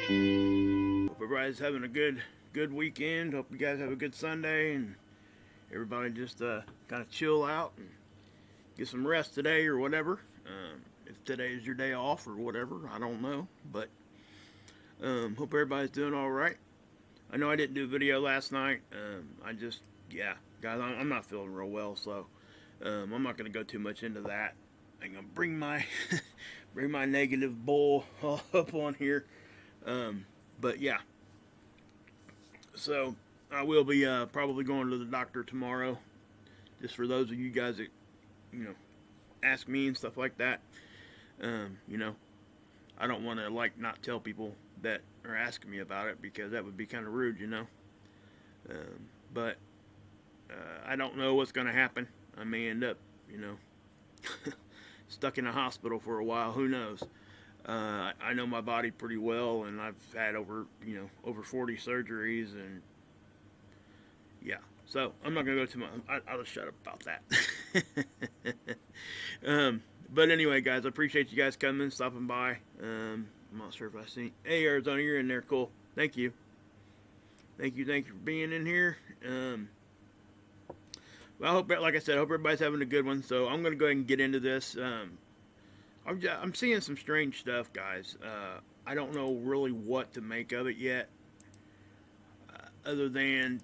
Hope everybody's having a good weekend. Hope you guys have a good Sunday, and everybody just kind of chill out and get some rest today or whatever. If today is your day off or whatever, I don't know, but hope everybody's doing all right. I know I didn't do a video last night. Yeah, guys, I'm not feeling real well, so I'm not going to go too much into that. I'm going to bring my bring my negative bull up on here. But yeah, so I will be probably going to the doctor tomorrow. Just for those of you guys that ask me and stuff like that. I don't want to not tell people that are asking me about it, because that would be kind of rude, But I don't know what's going to happen. I may end up, stuck in a hospital for a while. Who knows? I know my body pretty well, and I've had over 40 surgeries, and yeah. So I'm not gonna go too much. I'll just shut up about that. But anyway, guys, I appreciate you guys coming, stopping by. I'm not sure if I see. Hey, Arizona, you're in there. Cool. Thank you. Thank you for being in here. Well, I hope, like I said, I hope everybody's having a good one. So I'm gonna go ahead and get into this. I'm seeing some strange stuff, guys. I don't know really what to make of it yet, other than,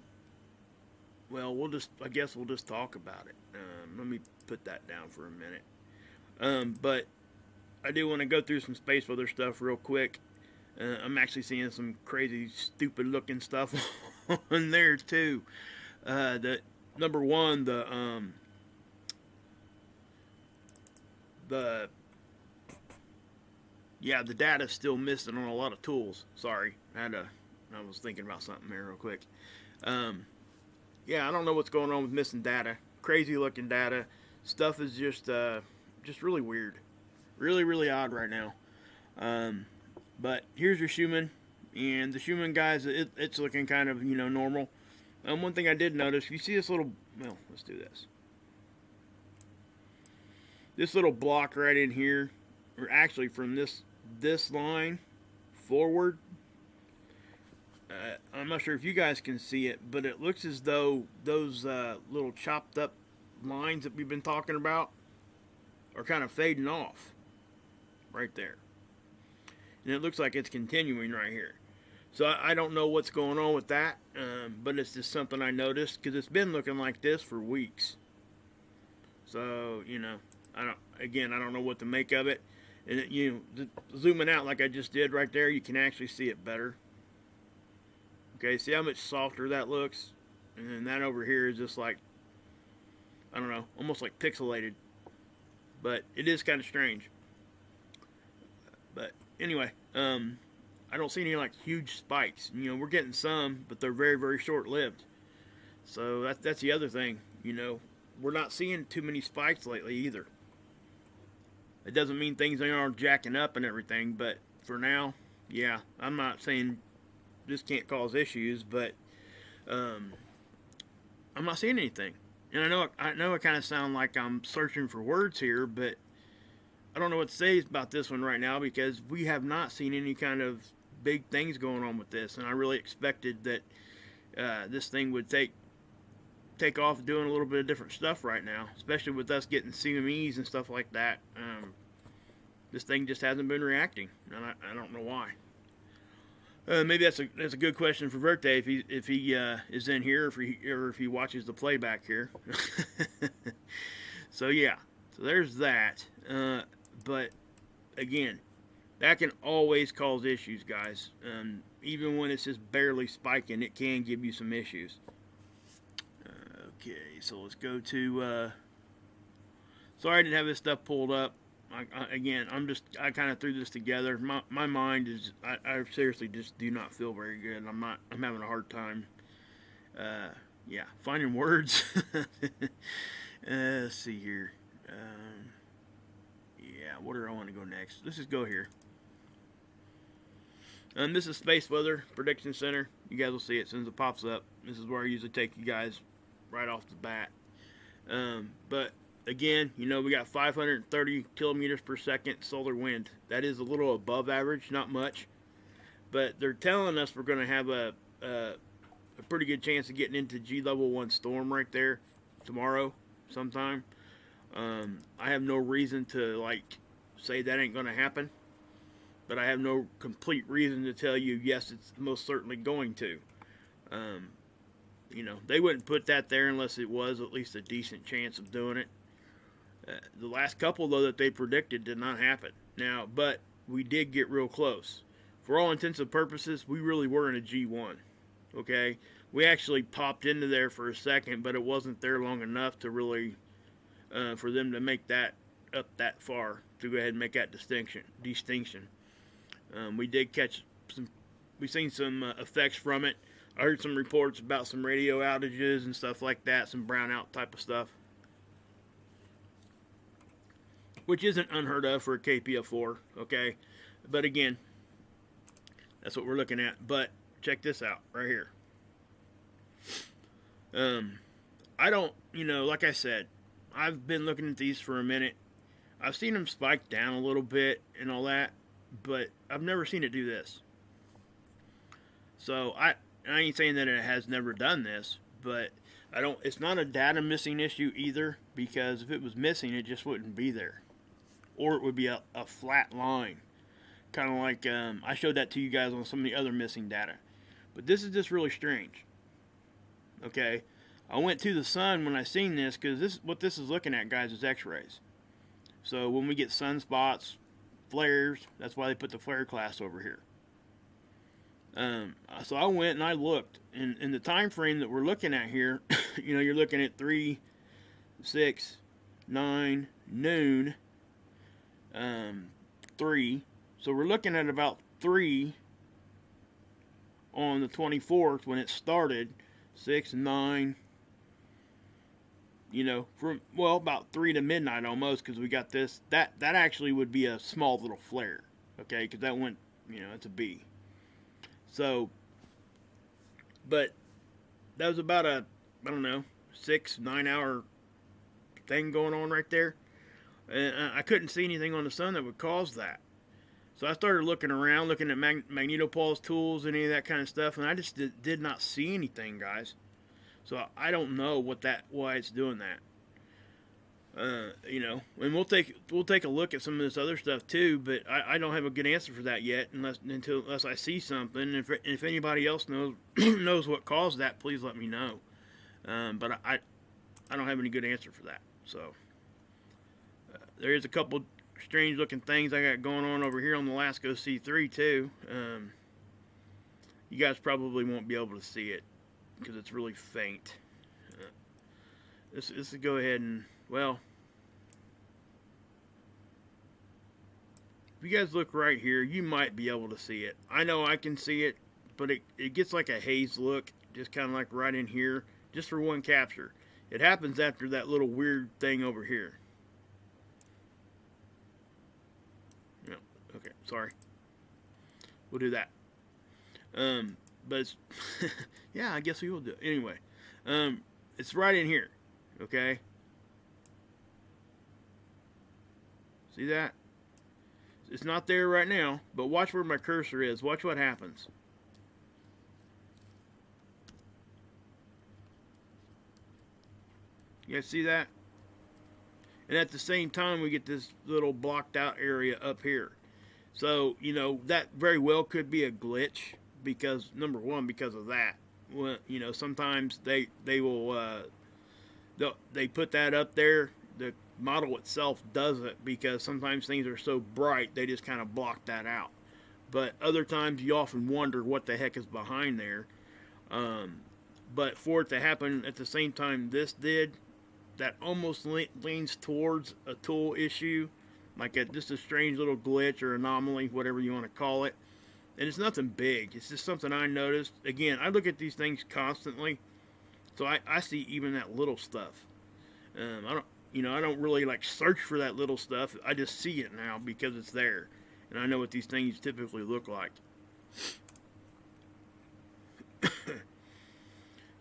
well, I guess we'll just talk about it. Let me put that down for a minute. But I do want to go through some space weather stuff real quick. I'm actually seeing some crazy, stupid looking stuff on there too. Number one, the data's still missing on a lot of tools. Sorry, I was thinking about something there real quick. I don't know what's going on with missing data. Crazy looking data. Stuff is just really weird. Really, really odd right now. But here's your Schumann. And the Schumann, guys, it's looking kind of, normal. One thing I did notice, you see this little, well, let's do this. This little block right in here, or actually from this line forward, I'm not sure if you guys can see it, but it looks as though those little chopped up lines that we've been talking about are kind of fading off right there. And it looks like it's continuing right here. So I don't know what's going on with that, but it's just something I noticed, because it's been looking like this for weeks. So, I don't know what to make of it. And zooming out like I just did right there, you can actually see it better. Okay, see how much softer that looks? And then that over here is just like, I don't know, almost like pixelated. But it is kind of strange. But anyway, I don't see any huge spikes. We're getting some, but they're very, very short-lived. So that's the other thing. We're not seeing too many spikes lately either. It doesn't mean things aren't jacking up and everything, but for now, yeah, I'm not saying this can't cause issues, but I'm not seeing anything. And I know I kind of sound like I'm searching for words here, but I don't know what to say about this one right now, because we have not seen any kind of big things going on with this, and I really expected that this thing would take off doing a little bit of different stuff right now, especially with us getting CMEs and stuff like that. This thing just hasn't been reacting, and I don't know why. Maybe that's a good question for Verte if he is in here, or if he watches the playback here. So yeah, so there's that. But again, that can always cause issues, guys. Even when it's just barely spiking, it can give you some issues. Okay, so let's go to. Sorry I didn't have this stuff pulled up. I kind of threw this together. My mind is, I seriously just do not feel very good. I'm having a hard time, finding words. Let's see here. Where do I want to go next? Let's just go here. This is Spaceweather Prediction Center. You guys will see it as soon as it pops up. This is where I usually take you guys right off the bat. But again, we got 530 kilometers per second solar wind. That is a little above average, not much. but they're telling us we're going to have a pretty good chance of getting into G level 1 storm right there tomorrow sometime. I have no reason to like say that ain't going to happen, but I have no complete reason to tell you yes, it's most certainly going to. You know, they wouldn't put that there unless it was at least a decent chance of doing it. The last couple, though, that they predicted did not happen. Now, but we did get real close. For all intents and purposes, we really were in a G1. Okay? We actually popped into there for a second, but it wasn't there long enough to really, for them to make that up that far, to go ahead and make that distinction. We did catch some, we seen some effects from it. I heard some reports about some radio outages and stuff like that, some brownout type of stuff, which isn't unheard of for a KPF4, okay? But again, that's what we're looking at. But check this out right here. I don't, you know, like I said, I've been looking at these for a minute. I've seen them spike down a little bit and all that, but I've never seen it do this. So I ain't saying that it has never done this, but it's not a data missing issue either, because if it was missing, it just wouldn't be there. Or it would be a flat line. Kind of like, I showed that to you guys on some of the other missing data. But this is just really strange. Okay? I went to the sun when I seen this, because what this is looking at, guys, is X-rays. So when we get sunspots, flares, that's why they put the flare class over here. So I went and I looked, and in the time frame that we're looking at here, you know, you're looking at 3, 6, 9, noon, 3. So we're looking at about 3 on the 24th when it started, 6, 9, you know, from, well, about 3 to midnight almost, because we got this. That actually would be a small little flare, okay, because that went, you know, it's a B. So, but that was about a, I don't know, 6-9 hour thing going on right there. And I couldn't see anything on the sun that would cause that. So I started looking around, looking at magnetopause tools, any of that kind of stuff, and I just did not see anything, guys. So I don't know why it's doing that. You know, and we'll take a look at some of this other stuff too, but I don't have a good answer for that yet unless I see something. And if anybody else knows what caused that, please let me know. But I don't have any good answer for that. So there is a couple strange looking things I got going on over here on the Lasco C3 too. You guys probably won't be able to see it because it's really faint. This will go ahead and, well, if you guys look right here, you might be able to see it. I know I can see it, but it gets like a haze look, just kind of like right in here, just for one capture. It happens after that little weird thing over here. No, okay, sorry. We'll do that. But it's yeah, I guess we will do it. Anyway, it's right in here, okay? See that? It's not there right now, but watch where my cursor is. Watch what happens. You guys see that? And at the same time, we get this little blocked out area up here. So, you know, that very well could be a glitch because, number one, because of that. Well, you know, sometimes they will, they put that up there. The model itself doesn't, because sometimes things are so bright they just kind of block that out. But other times you often wonder what the heck is behind there. But for it to happen at the same time this did, that almost leans towards a tool issue, like just a strange little glitch or anomaly, whatever you want to call it. And it's nothing big. It's just something I noticed. Again, I look at these things constantly, so I see even that little stuff. I don't really like search for that little stuff. I just see it now because it's there, and I know what these things typically look like.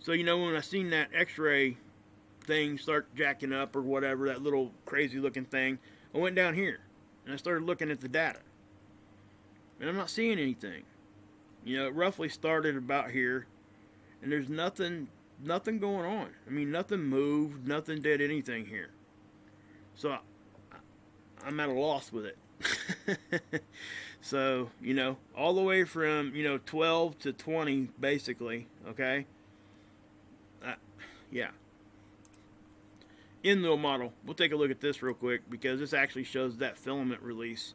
So, you know, when I seen that X-ray thing start jacking up or whatever, that little crazy looking thing, I went down here and I started looking at the data, and I'm not seeing anything. You know, it roughly started about here, and there's nothing going on. I mean, nothing moved, nothing did anything here. So I'm at a loss with it. So, you know, all the way from, you know, 12 to 20, basically, okay? Yeah. In the model, we'll take a look at this real quick because this actually shows that filament release.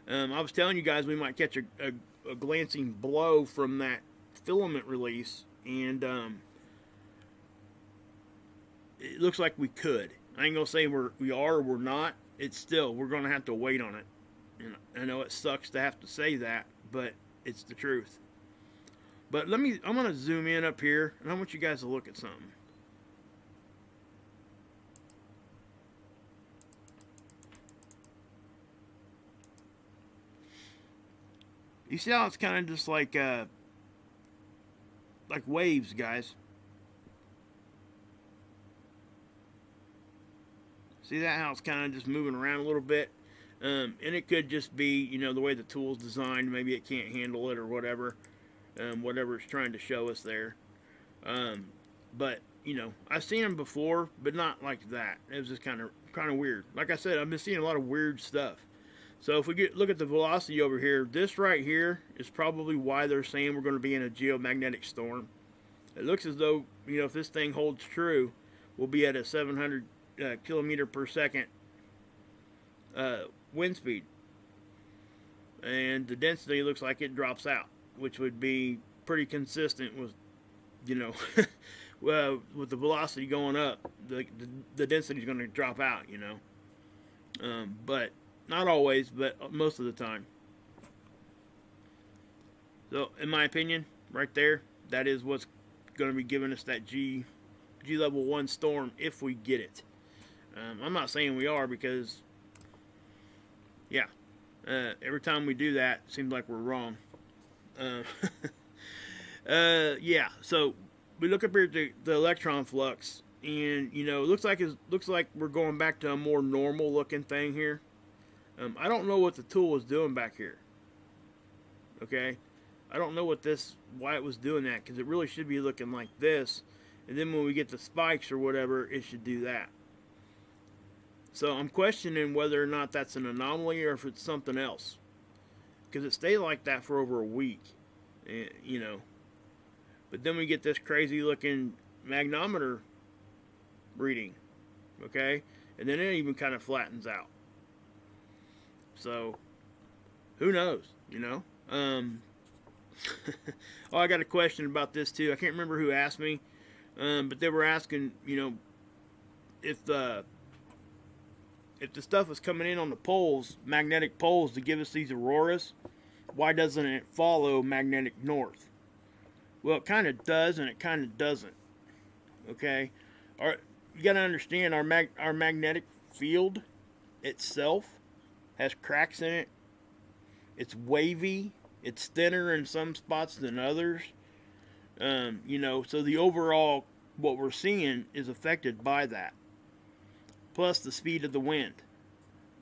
I was telling you guys we might catch a glancing blow from that filament release, and it looks like we could. I ain't gonna say we are or we're not. It's still, we're gonna have to wait on it. And I know it sucks to have to say that, but it's the truth. But I'm gonna zoom in up here, and I want you guys to look at something. You see how it's kind of just like waves, guys. See that, how it's kind of just moving around a little bit? And it could just be, you know, the way the tool's designed. Maybe it can't handle it or whatever. Whatever it's trying to show us there. But, you know, I've seen them before, but not like that. It was just kind of weird. Like I said, I've been seeing a lot of weird stuff. So if we look at the velocity over here, this right here is probably why they're saying we're going to be in a geomagnetic storm. It looks as though, you know, if this thing holds true, we'll be at a 700 kilometer per second wind speed. And the density looks like it drops out, which would be pretty consistent with, you know, well, with the velocity going up, the density is going to drop out, you know. But not always, but most of the time. So, in my opinion, right there, that is what's going to be giving us that G level 1 storm if we get it. I'm not saying we are because, yeah, every time we do that, it seems like we're wrong. Yeah, so we look up here at the electron flux, and, you know, it looks like we're going back to a more normal looking thing here. I don't know what the tool was doing back here. Okay? I don't know why it was doing that, because it really should be looking like this. And then when we get the spikes or whatever, it should do that. So I'm questioning whether or not that's an anomaly or if it's something else. Because it stayed like that for over a week. You know. But then we get this crazy looking magnometer reading. Okay? And then it even kind of flattens out. So, who knows, you know? Oh, I got a question about this too. I can't remember who asked me, but they were asking, you know, if the stuff is coming in on the poles, magnetic poles, to give us these auroras, why doesn't it follow magnetic north? Well, it kind of does, and it kind of doesn't. Okay, you got to understand our magnetic field itself has cracks in it. It's wavy. It's thinner in some spots than others. You know, so the overall, what we're seeing is affected by that. Plus the speed of the wind.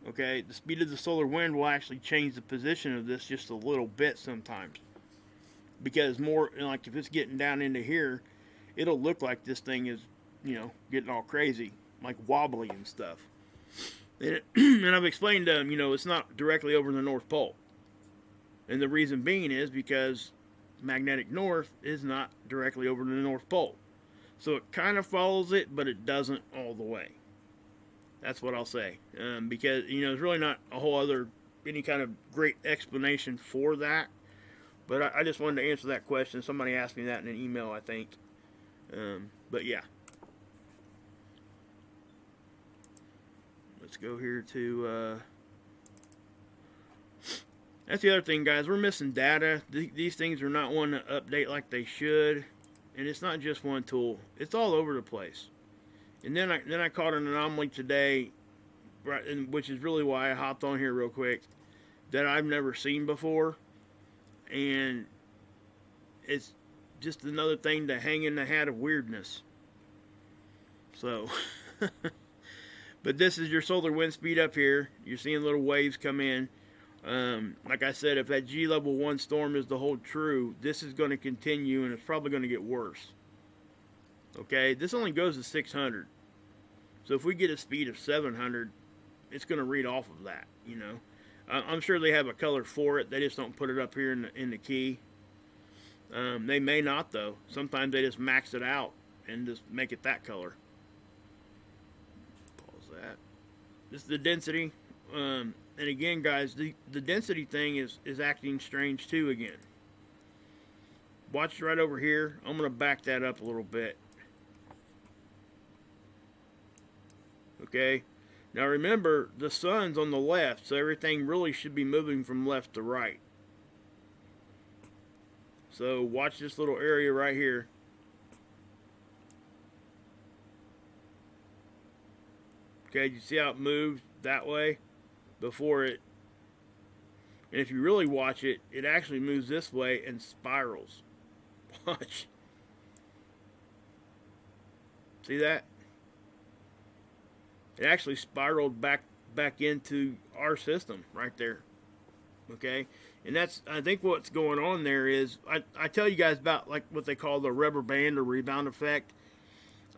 Okay, the speed of the solar wind will actually change the position of this just a little bit sometimes. Because more, like if it's getting down into here, it'll look like this thing is, you know, getting all crazy, like wobbly and stuff. And I've explained to them, you know, it's not directly over the North Pole. And the reason being is because magnetic north is not directly over the North Pole. So it kind of follows it, but it doesn't all the way. That's what I'll say. Because, you know, there's really not a whole other, any kind of great explanation for that. But I just wanted to answer that question. Somebody asked me that in an email, I think. But yeah. Let's go here to, that's the other thing, guys. We're missing data. These things are not wanting to update like they should. And it's not just one tool. It's all over the place. And then I caught an anomaly today, right, which is really why I hopped on here real quick, that I've never seen before. And it's just another thing to hang in the hat of weirdness. So... But this is your solar wind speed up here. You're seeing little waves come in. Like I said, if that G level 1 storm is to hold true, this is going to continue and it's probably going to get worse. Okay, this only goes to 600. So if we get a speed of 700, it's going to read off of that, you know. I'm sure they have a color for it. They just don't put it up here in the key. They may not, though. Sometimes they just max it out and just make it that color. Pause that. This is the density. And again, guys, the density thing is acting strange too again. Watch right over here. I'm going to back that up a little bit. Okay. Now remember, the sun's on the left, so everything really should be moving from left to right. So watch this little area right here. Okay, you see how it moved that way before it? And if you really watch it, it actually moves this way and spirals. Watch. See that? It actually spiraled back into our system right there. Okay, and that's, I think what's going on there is, I tell you guys about like what they call the rubber band or rebound effect.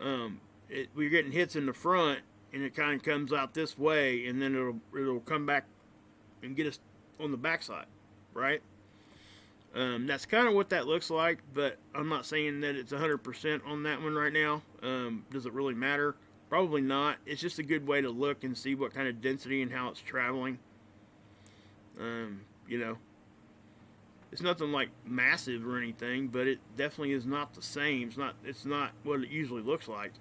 We're getting hits in the front and it kind of comes out this way, and then it'll come back and get us on the backside, right? That's kind of what that looks like, but I'm not saying that it's 100% on that one right now. Does it really matter? Probably not. It's just a good way to look and see what kind of density and how it's traveling. You know, it's nothing like massive or anything, but it definitely is not the same. It's not what it usually looks like.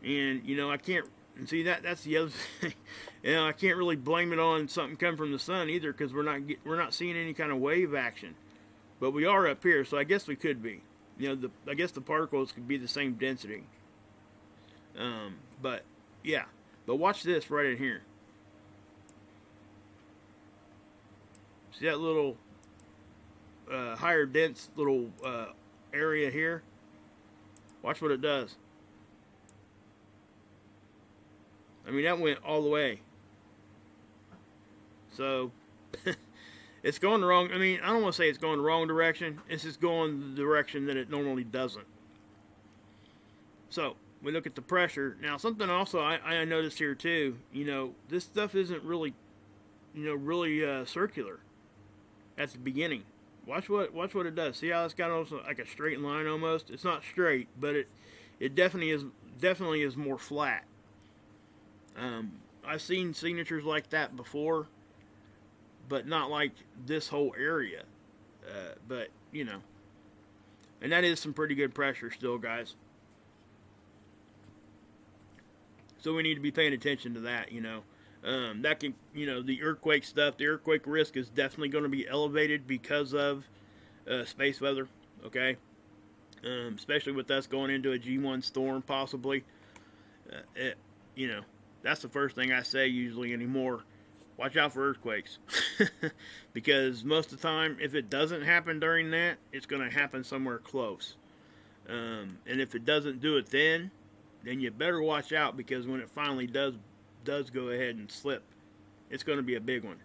And you know, I can't, and see that's the other thing. You know, I can't really blame it on something coming from the sun either, because we're not seeing any kind of wave action. But we are up here, so I guess we could be. You know, I guess the particles could be the same density. But yeah, but watch this right in here. See that little higher dense little area here? Watch what it does. I mean, that went all the way. So it's going the wrong, I mean, I don't want to say it's going the wrong direction. It's just going the direction that it normally doesn't. So we look at the pressure. Now, something also I noticed here too, you know, this stuff isn't really, you know, really circular at the beginning. Watch what it does. See how it's got almost like a straight line almost? It's not straight, but it definitely is more flat. I've seen signatures like that before, but not like this whole area. But, you know, and that is some pretty good pressure still, guys. So we need to be paying attention to that, you know. That can, you know, the earthquake stuff, the earthquake risk is definitely going to be elevated because of space weather, okay? Especially with us going into a G1 storm, possibly. You know, that's the first thing I say usually anymore. Watch out for earthquakes. Because most of the time, if it doesn't happen during that, it's going to happen somewhere close. And if it doesn't do it then you better watch out, because when it finally does go ahead and slip, it's going to be a big one.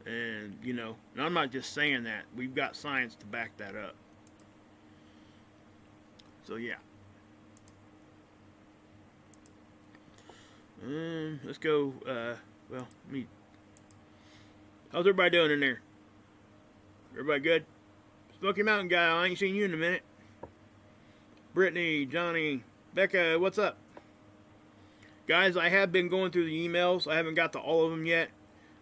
And, you know, and I'm not just saying that. We've got science to back that up. So, yeah. Let's go, well, how's everybody doing in there? Everybody good? Smoky Mountain guy, I ain't seen you in a minute. Brittany, Johnny, Becca, what's up? Guys, I have been going through the emails. I haven't got to all of them yet,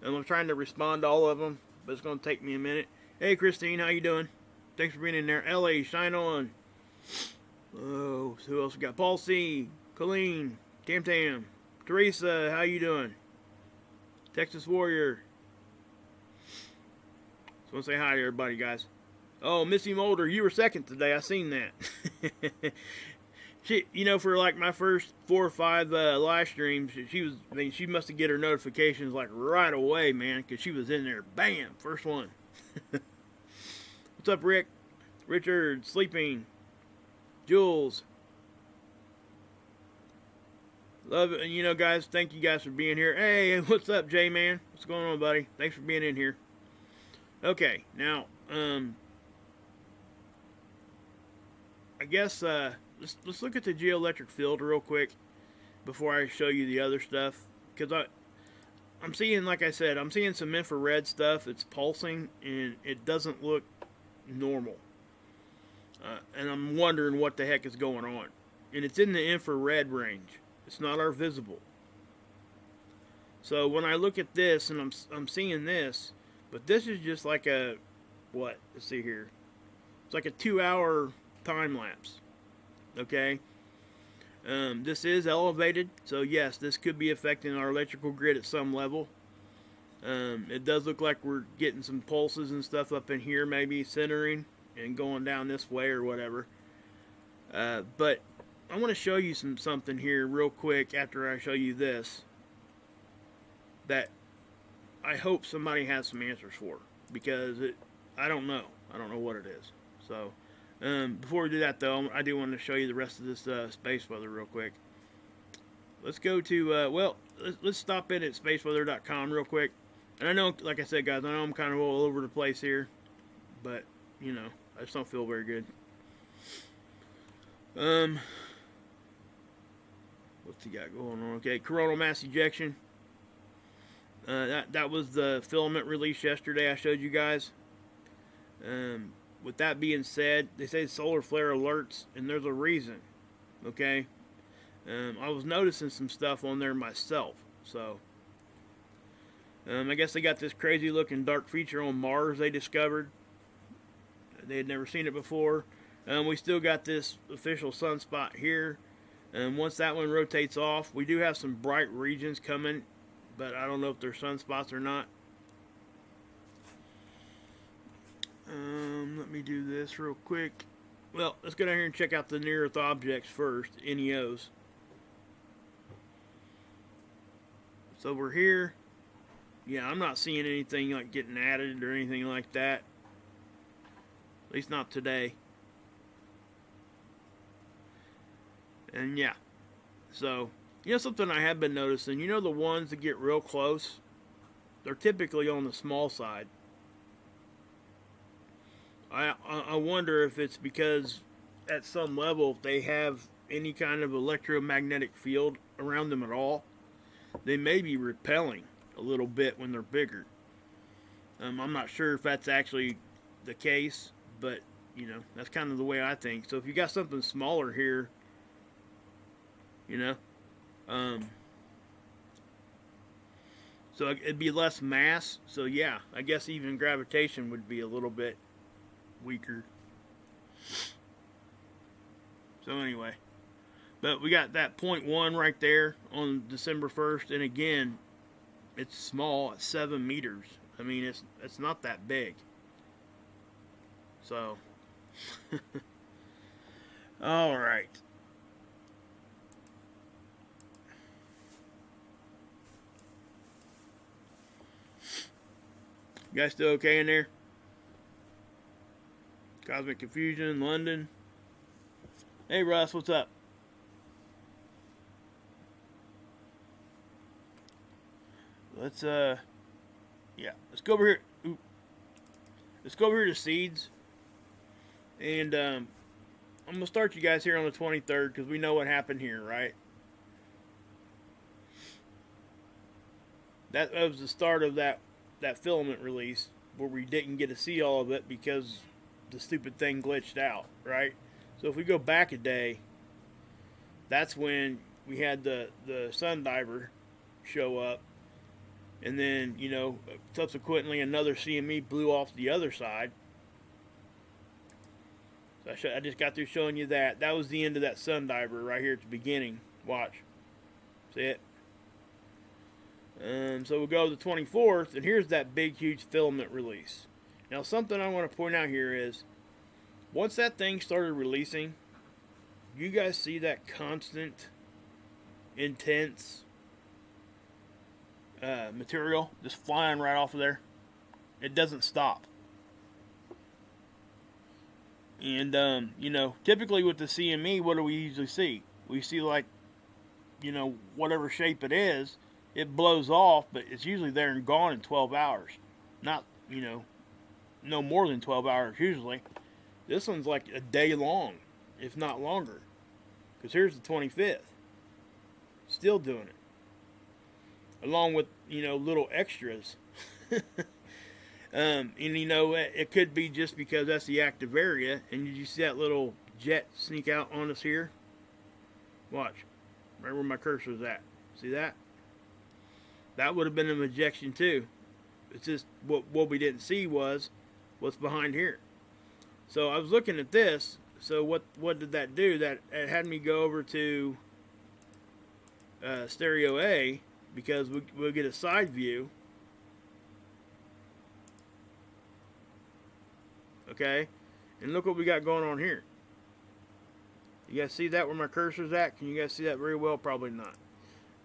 and I'm trying to respond to all of them, but it's going to take me a minute. Hey, Christine, how you doing? Thanks for being in there. Ellie, shine on. Oh, who else we got? Paul C, Colleen, Tam Tam, Teresa, how you doing? Texas Warrior. Just want to say hi to everybody, guys. Oh, Missy Mulder, you were second today. I seen that. She, you know, for like my first 4 or 5 live streams, she must have get her notifications like right away, man, because she was in there. Bam, first one. What's up, Rick? Richard, sleeping. Jules. Love it. And you know, guys, thank you guys for being here. Hey, what's up, J-Man? What's going on, buddy? Thanks for being in here. Okay, now, I guess let's look at the geoelectric field real quick before I show you the other stuff, because I'm seeing, like I said, I'm seeing some infrared stuff. It's pulsing and it doesn't look normal, and I'm wondering what the heck is going on. And it's in the infrared range. It's not our visible. So when I look at this and I'm seeing this, but this is just like a what? Let's see here. It's like a 2-hour time lapse. Okay. This is elevated, so yes, this could be affecting our electrical grid at some level. It does look like we're getting some pulses and stuff up in here, maybe centering and going down this way or whatever. But I want to show you something here real quick after I show you this that I hope somebody has some answers for, because I don't know. I don't know what it is. So before we do that, though, I do want to show you the rest of this space weather real quick. Let's go to, let's stop in at spaceweather.com real quick. And I know, like I said, guys, I know I'm kind of all over the place here, but, you know, I just don't feel very good. What's he got going on? Okay, coronal mass ejection. That was the filament release yesterday I showed you guys. With that being said, they say solar flare alerts, and there's a reason. Okay, I was noticing some stuff on there myself. So I guess they got this crazy looking dark feature on Mars they discovered. They had never seen it before. We still got this official sunspot here. Once that one rotates off, we do have some bright regions coming, but I don't know if they're sunspots or not. Let me do this real quick. Well, let's go down here and check out the near Earth objects first, NEOs. So we're here. Yeah, I'm not seeing anything like getting added or anything like that. At least not today. And yeah, so, you know something I have been noticing, you know the ones that get real close, they're typically on the small side. I wonder if it's because at some level, if they have any kind of electromagnetic field around them at all, they may be repelling a little bit when they're bigger. I'm not sure if that's actually the case, but, you know, that's kind of the way I think. So if you got something smaller here, you know, so it'd be less mass. So yeah, I guess even gravitation would be a little bit weaker. So anyway, but we got that 0.1 right there on December 1st, and again, it's small at 7 meters. I mean, it's not that big. So, all right. You guys still okay in there? Cosmic Confusion, London. Hey, Russ, what's up? Let's, yeah, let's go over here. Ooh. Let's go over here to seeds. And, I'm going to start you guys here on the 23rd because we know what happened here, right? That was the start of that filament release where we didn't get to see all of it because the stupid thing glitched out, right? So if we go back a day, that's when we had the sun diver show up, and then, you know, subsequently another CME blew off the other side. So I just got through showing you that. That was the end of that sun diver right here at the beginning. Watch. See it? So we'll go to the 24th, and here's that big, huge filament release. Now, something I want to point out here is, once that thing started releasing, you guys see that constant, intense material just flying right off of there? It doesn't stop. And, you know, typically with the CME, what do we usually see? We see like you know, whatever shape it is, it blows off, but it's usually there and gone in 12 hours. Not, you know, no more than 12 hours usually. This one's like a day long, if not longer. Because here's the 25th. Still doing it. Along with, you know, little extras. And, you know, it could be just because that's the active area. And did you see that little jet sneak out on us here? Watch. Right where my cursor's at. See that? That would have been an ejection too. It's just what we didn't see was what's behind here. So I was looking at this. So what did that do? That it had me go over to stereo A, because we'll get a side view. Okay, and look what we got going on here. You guys see that where my cursor's at? Can you guys see that very well? Probably not.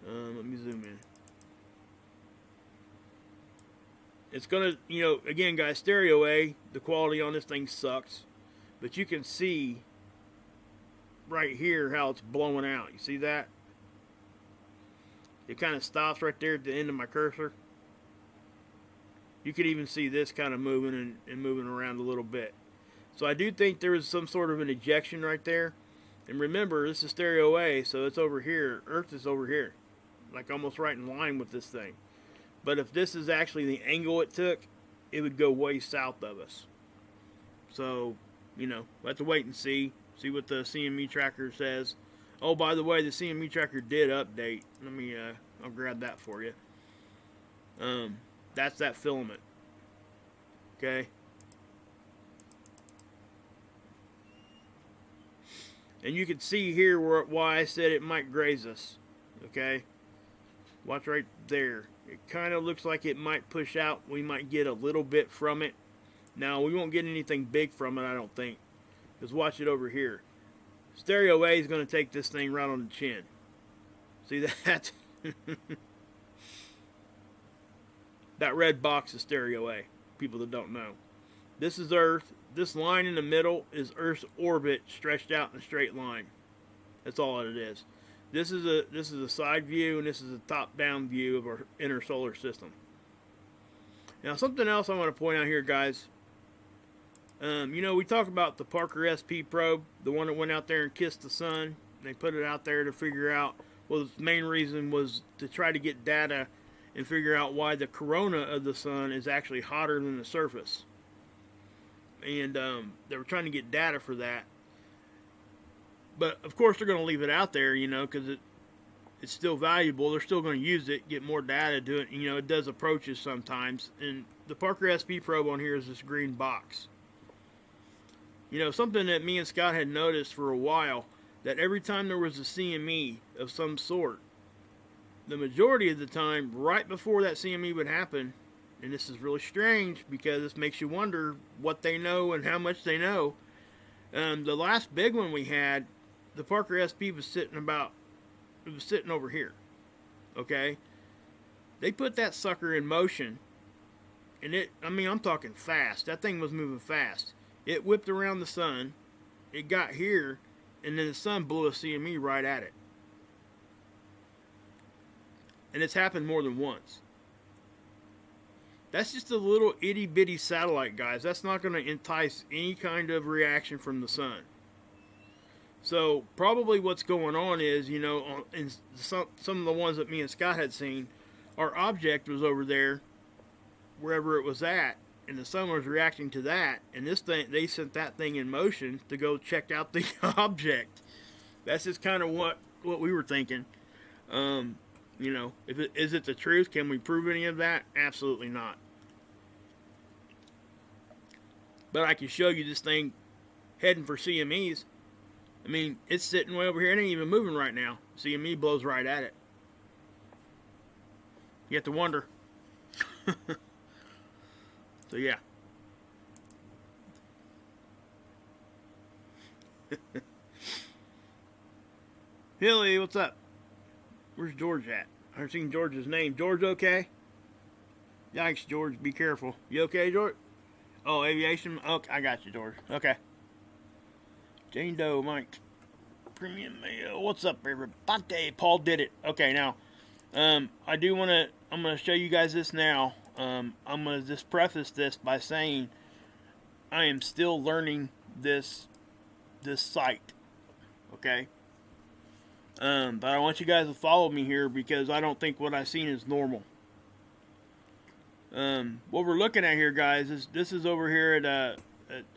Let me zoom in. It's gonna, you know, again guys, stereo A, the quality on this thing sucks. But you can see right here how it's blowing out. You see that? It kind of stops right there at the end of my cursor. You could even see this kind of moving and moving around a little bit. So I do think there is some sort of an ejection right there. And remember, this is stereo A, so it's over here. Earth is over here. Like almost right in line with this thing. But if this is actually the angle it took, it would go way south of us. So, you know, we'll have to wait and see. See what the CME tracker says. Oh, by the way, the CME tracker did update. Let me, I'll grab that for you. That's that filament. Okay. And you can see here why I said it might graze us. Okay. Watch right there. It kind of looks like it might push out. We might get a little bit from it. Now, we won't get anything big from it, I don't think. Just watch it over here. Stereo A is going to take this thing right on the chin. See that? That red box is stereo A. People that don't know. This is Earth. This line in the middle is Earth's orbit stretched out in a straight line. That's all it is. This is a side view, and this is a top-down view of our inner solar system. Now, something else I want to point out here, guys. You know, we talk about the Parker SP probe, the one that went out there and kissed the sun. They put it out there to figure out, well, the main reason was to try to get data and figure out why the corona of the sun is actually hotter than the surface. And they were trying to get data for that. But, of course, they're going to leave it out there, you know, because it's still valuable. They're still going to use it, get more data, do it. You know, it does approaches sometimes. And the Parker SP probe on here is this green box. You know, something that me and Scott had noticed for a while, that every time there was a CME of some sort, the majority of the time, right before that CME would happen, and this is really strange because this makes you wonder what they know and how much they know. The last big one we had, the Parker SP was sitting over here. Okay? They put that sucker in motion, and I'm talking fast. That thing was moving fast. It whipped around the sun, it got here, and then the sun blew a CME right at it. And it's happened more than once. That's just a little itty-bitty satellite, guys. That's not going to entice any kind of reaction from the sun. So, probably what's going on is, you know, in some of the ones that me and Scott had seen, our object was over there, wherever it was at, and the sun was reacting to that, and this thing, they sent that thing in motion to go check out the object. That's just kind of what we were thinking. You know, is it the truth? Can we prove any of that? Absolutely not. But I can show you this thing heading for CMEs. I mean, it's sitting way over here. It ain't even moving right now. CME blows right at it. You have to wonder. So, yeah. Hilly, what's up? Where's George at? I haven't seen George's name. George okay? Yikes, George, be careful. You okay, George? Oh, aviation? Okay, I got you, George. Okay. Jane Doe, Mike. Premium Mail. What's up, everybody? Paul did it. Okay, now, I'm going to show you guys this now. I'm going to just preface this by saying I am still learning this site. Okay? But I want you guys to follow me here because I don't think what I've seen is normal. What we're looking at here, guys, is this is over here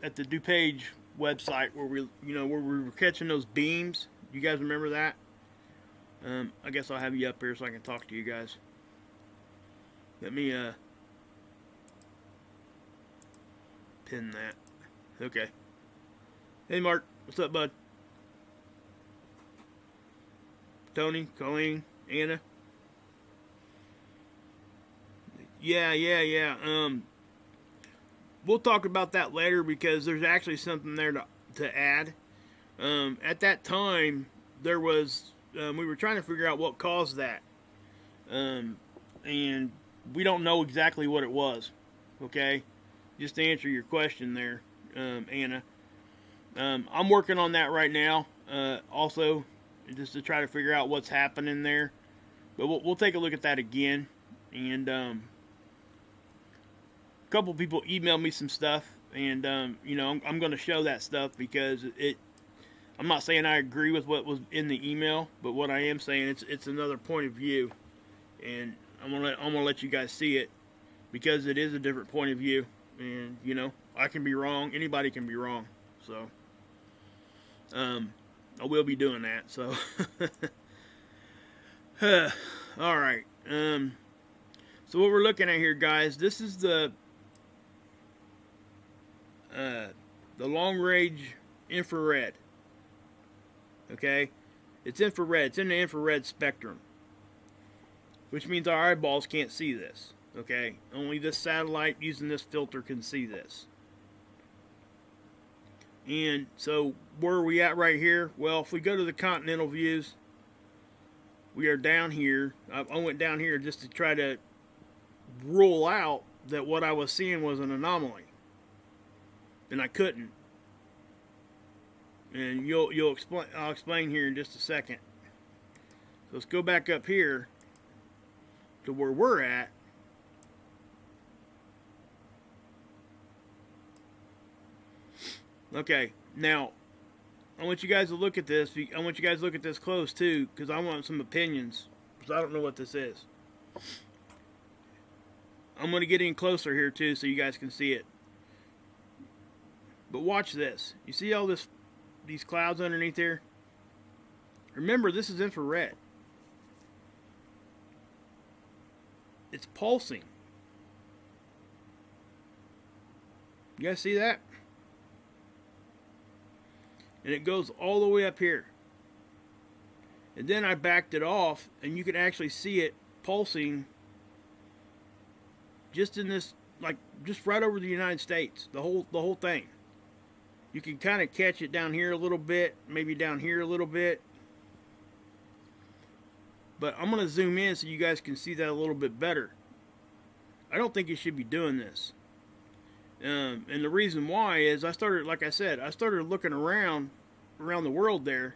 at the DuPage website where we were catching those beams. You guys remember that? I guess I'll have you up here so I can talk to you guys. Let me pin that. Okay. Hey, Mark. What's up, bud? Tony, Colleen, Anna. Yeah. We'll talk about that later because there's actually something there to add. At that time, there was we were trying to figure out what caused that, and we don't know exactly what it was. Okay, just to answer your question there, Anna. I'm working on that right now. Also, just to try to figure out what's happening there. But we'll take a look at that again. And a couple people emailed me some stuff, and I'm going to show that stuff because I'm not saying I agree with what was in the email, but what I am saying it's another point of view, and I'm gonna let you guys see it because it is a different point of view, and I can be wrong, anybody can be wrong, so I will be doing that. So all right. So what we're looking at here, guys, this is the long range infrared. Okay, it's infrared. It's in the infrared spectrum, which means our eyeballs can't see this. Okay, only this satellite using this filter can see this. And so where are we at right here? Well, if we go to the continental views, we are down here. I went down here just to try to rule out that what I was seeing was an anomaly, and I couldn't. And I'll explain here in just a second. So let's go back up here to where we're at. Okay, now I want you guys to look at this. I want you guys to look at this close too, because I want some opinions, because I don't know what this is. I'm going to get in closer here too so you guys can see it. But watch this. You see all these clouds underneath here? Remember, this is infrared. It's pulsing. You guys see that? And it goes all the way up here. And then I backed it off, and you can actually see it pulsing just in this, like, just right over the United States. The whole thing. You can kind of catch it down here a little bit, maybe down here a little bit. But I'm going to zoom in so you guys can see that a little bit better. I don't think you should be doing this. And the reason why is I started looking around the world there,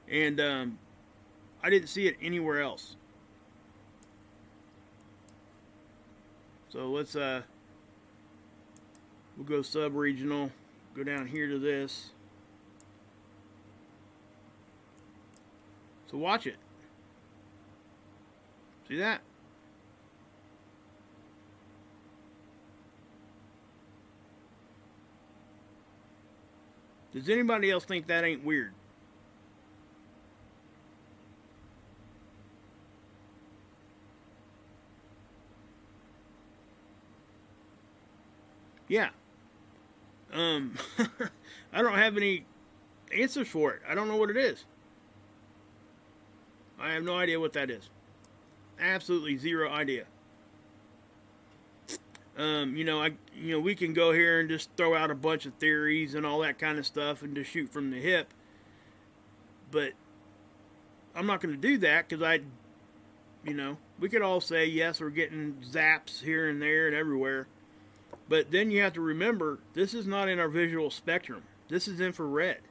and I didn't see it anywhere else. So let's we'll go sub-regional, go down here to this. So watch it. See that? Does anybody else think that ain't weird? Yeah. I don't have any answers for it. I don't know what it is. I have no idea what that is. Absolutely zero idea. We can go here and just throw out a bunch of theories and all that kind of stuff and just shoot from the hip. But I'm not going to do that because we could all say, yes, we're getting zaps here and there and everywhere. But then you have to remember, this is not in our visual spectrum. This is infrared.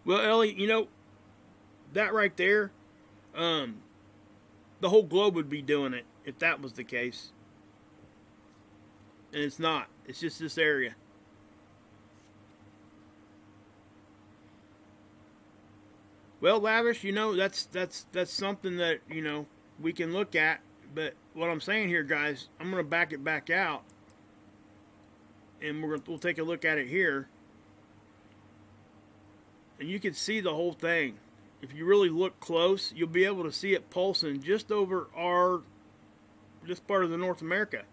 Well, Ellie, that right there, the whole globe would be doing it if that was the case. And it's not. It's just this area. Well, Lavish, that's something that, we can look at. But what I'm saying here, guys, I'm going to back it back out. And we'll take a look at it here. And you can see the whole thing. If you really look close, you'll be able to see it pulsing just over this part of the North America.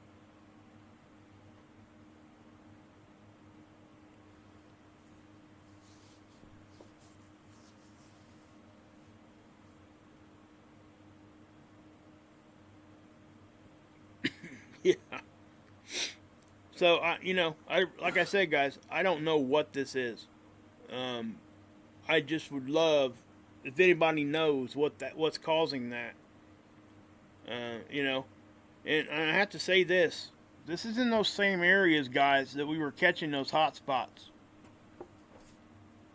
Yeah. So, like I said, guys, I don't know what this is. I just would love if anybody knows what's causing that. And I have to say this is in those same areas, guys, that we were catching those hot spots.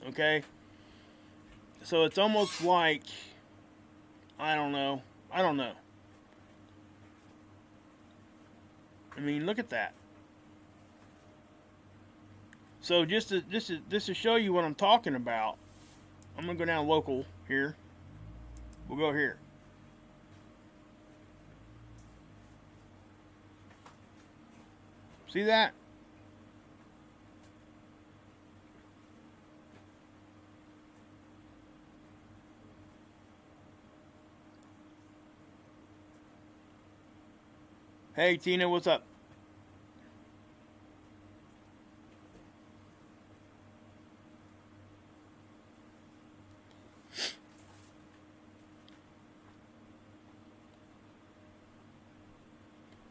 Okay? So it's almost like, I don't know. I mean, look at that. So just to show you what I'm talking about, I'm going to go down local here. We'll go here. See that? Hey, Tina, what's up?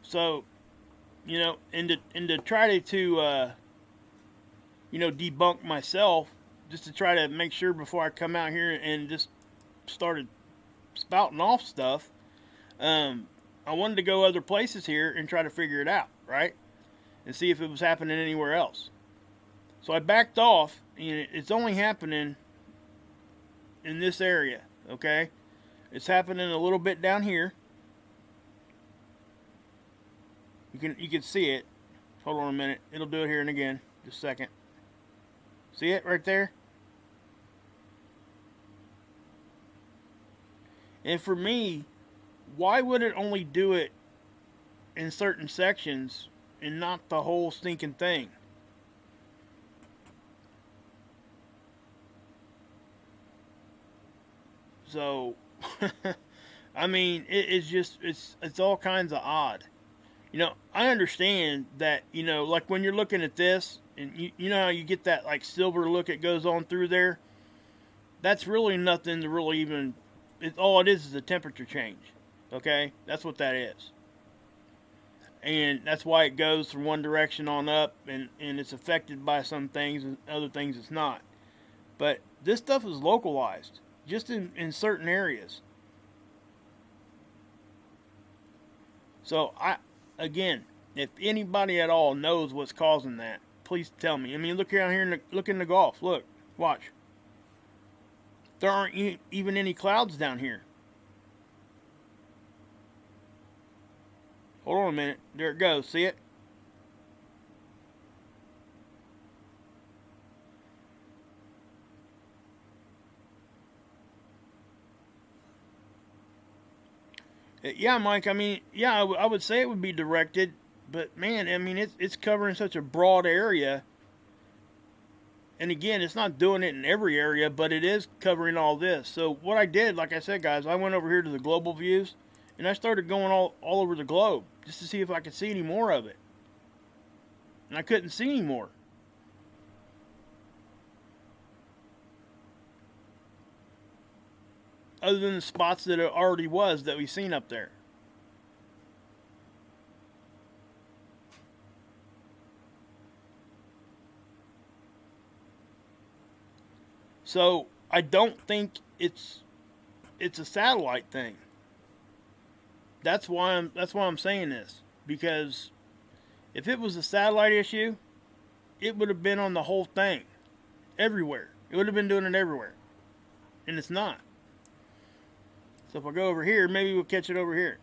So, and to try to debunk myself, just to try to make sure before I come out here and just started spouting off stuff, I wanted to go other places here and try to figure it out, right? And see if it was happening anywhere else. So I backed off, and it's only happening in this area, okay? It's happening a little bit down here. You can see it. Hold on a minute. It'll do it here and again. Just a second. See it right there? And for me, why would it only do it in certain sections and not the whole stinking thing? So, I mean, it's all kinds of odd. I understand that, like when you're looking at this, and you know how you get that like silver look that goes on through there? That's really nothing to really even, all it is a temperature change. Okay? That's what that is. And that's why it goes from one direction on up, and it's affected by some things, and other things it's not. But this stuff is localized, just in certain areas. So, again, if anybody at all knows what's causing that, please tell me. I mean, look down here, look in the Gulf. Look, watch. There aren't even any clouds down here. Hold on a minute. There it goes. See it? Yeah, Mike, I mean, yeah, I would say it would be directed, but man, I mean, it's covering such a broad area. And again, it's not doing it in every area, but it is covering all this. So what I did, like I said, guys, I went over here to the global views, and I started going all over the globe just to see if I could see any more of it. And I couldn't see any more. Other than the spots that it already was that we've seen up there. So I don't think it's a satellite thing. That's why I'm saying this, because if it was a satellite issue, it would have been on the whole thing, everywhere. It would have been doing it everywhere. and it's not. So if I go over here, maybe we'll catch it over here.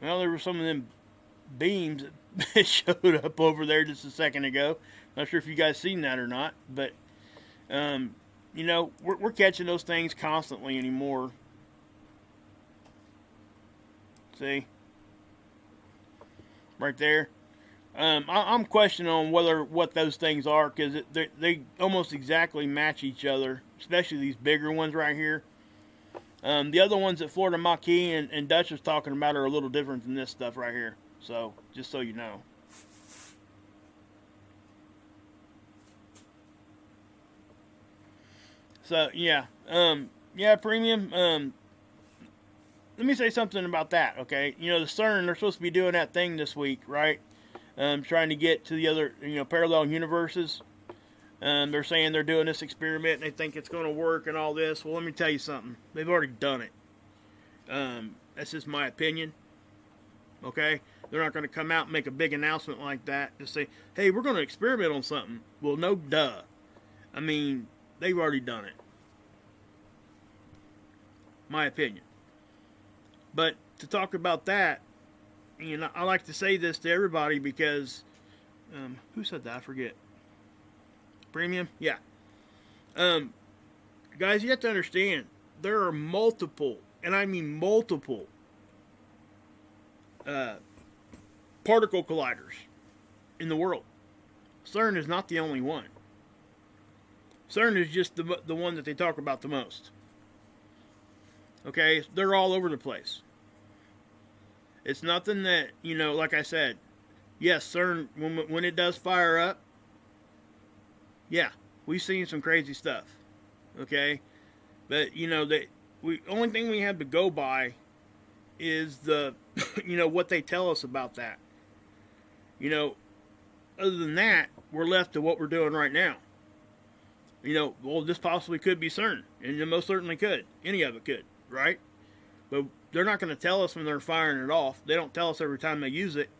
Well, there were some of them beams that showed up over there just a second ago. Not sure if you guys seen that or not, but you know, we're catching those things constantly anymore. See? Right there. I'm questioning on what those things are, because they almost exactly match each other, especially these bigger ones right here. The other ones that Florida Maquis and Dutch was talking about are a little different than this stuff right here. So, just so you know. So, yeah. Yeah, Premium. Let me say something about that, okay? You know, the CERN, they're supposed to be doing that thing this week, right? Trying to get to the other, you know, parallel universes. They're saying they're doing this experiment and they think it's going to work and all this. Well, let me tell you something. They've already done it. That's just my opinion. Okay? They're not going to come out and make a big announcement like that to say, hey, we're going to experiment on something. Well, no duh. I mean, they've already done it. My opinion. But to talk about that, you know, I like to say this to everybody because, who said that? I forget. Premium? Yeah. Guys, you have to understand, there are multiple, and I mean multiple, particle colliders in the world. CERN is not the only one. CERN is just the one that they talk about the most. Okay? They're all over the place. It's nothing that, you know, like I said, yes, CERN, when it does fire up, yeah, we've seen some crazy stuff, okay? But, you know, only thing we have to go by is the, you know, what they tell us about that. You know, other than that, we're left to what we're doing right now. You know, well, this possibly could be CERN, and it most certainly could. Any of it could, right? But they're not going to tell us when they're firing it off. They don't tell us every time they use it.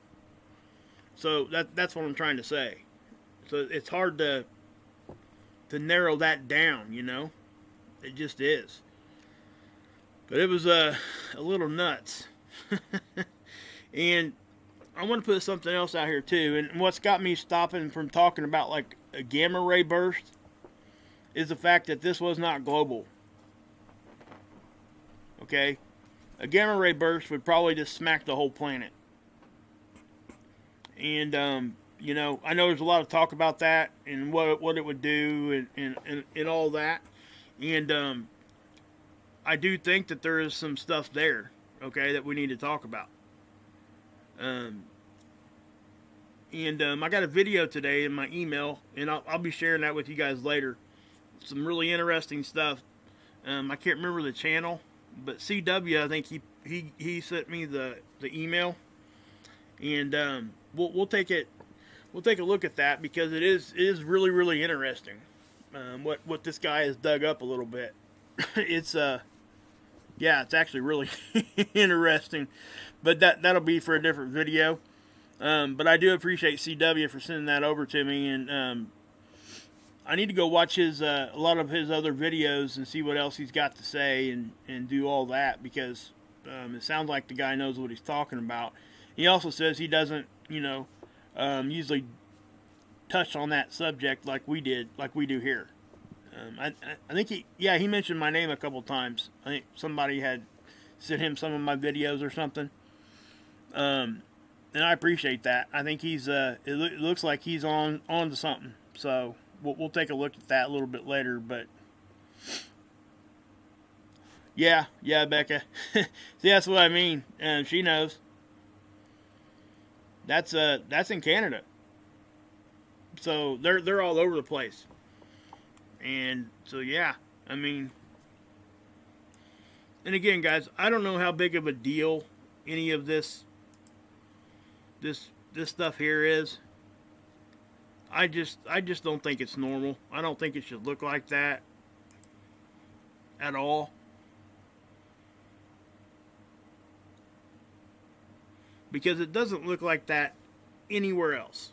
So that's what I'm trying to say. So it's hard to narrow that down, you know. It just is. But it was a little nuts. And I want to put something else out here too. And what's got me stopping from talking about like a gamma ray burst is the fact that this was not global. Okay? A gamma ray burst would probably just smack the whole planet. And, you know, I know there's a lot of talk about that and what it would do and all that. And I do think that there is some stuff there, okay, that we need to talk about. And I got a video today in my email, and I'll be sharing that with you guys later. Some really interesting stuff. I can't remember the channel, but CW, I think he sent me the email, and we'll take a look at that because it is really, really interesting. What this guy has dug up a little bit. It's it's actually really interesting, but that'll be for a different video. But I do appreciate CW for sending that over to me, and I need to go watch a lot of his other videos and see what else he's got to say and do all that, because it sounds like the guy knows what he's talking about. He also says he doesn't, you know, usually touch on that subject like we do here. I think he mentioned my name a couple times. I think somebody had sent him some of my videos or something. And I appreciate that. I think he's it looks like he's on to something. So we'll take a look at that a little bit later. But yeah, Becca. See, that's what I mean. And she knows. That's in Canada. So they're all over the place. And so yeah, I mean, and again, guys, I don't know how big of a deal any of this stuff here is. I just don't think it's normal. I don't think it should look like that at all. Because it doesn't look like that anywhere else.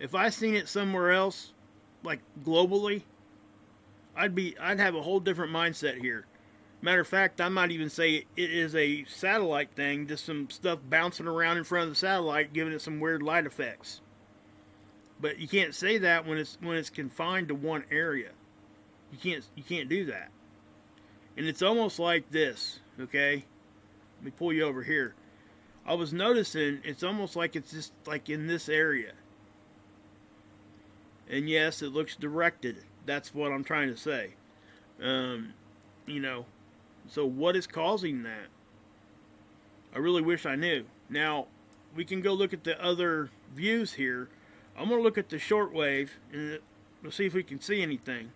If I seen it somewhere else, like globally, I'd have a whole different mindset here. Matter of fact, I might even say it is a satellite thing, just some stuff bouncing around in front of the satellite, giving it some weird light effects. But you can't say that when it's confined to one area. You can't do that. And it's almost like this, okay? Let me pull you over here. I was noticing it's almost like it's just like in this area. And yes, it looks directed. That's what I'm trying to say. You know, so what is causing that? I really wish I knew. Now, we can go look at the other views here. I'm going to look at the shortwave and we'll see if we can see anything.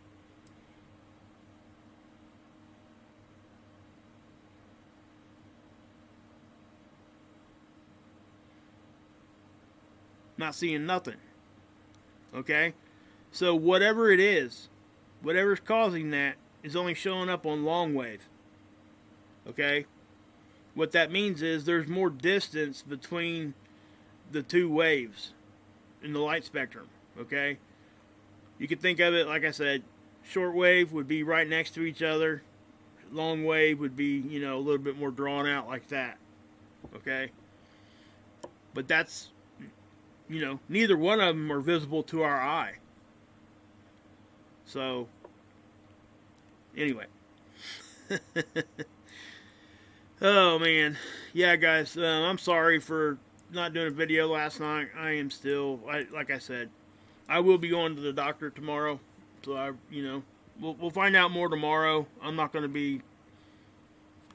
Not seeing nothing. Okay? So whatever it is, whatever's causing that is only showing up on long wave. Okay? What that means is there's more distance between the two waves in the light spectrum. Okay? You could think of it, like I said, short wave would be right next to each other. Long wave would be, you know, a little bit more drawn out like that. Okay? But that's, you know, neither one of them are visible to our eye. So, anyway. Oh, man. Yeah, guys, I'm sorry for not doing a video last night. I am still, like I said, I will be going to the doctor tomorrow. So, you know, we'll find out more tomorrow. I'm not going to be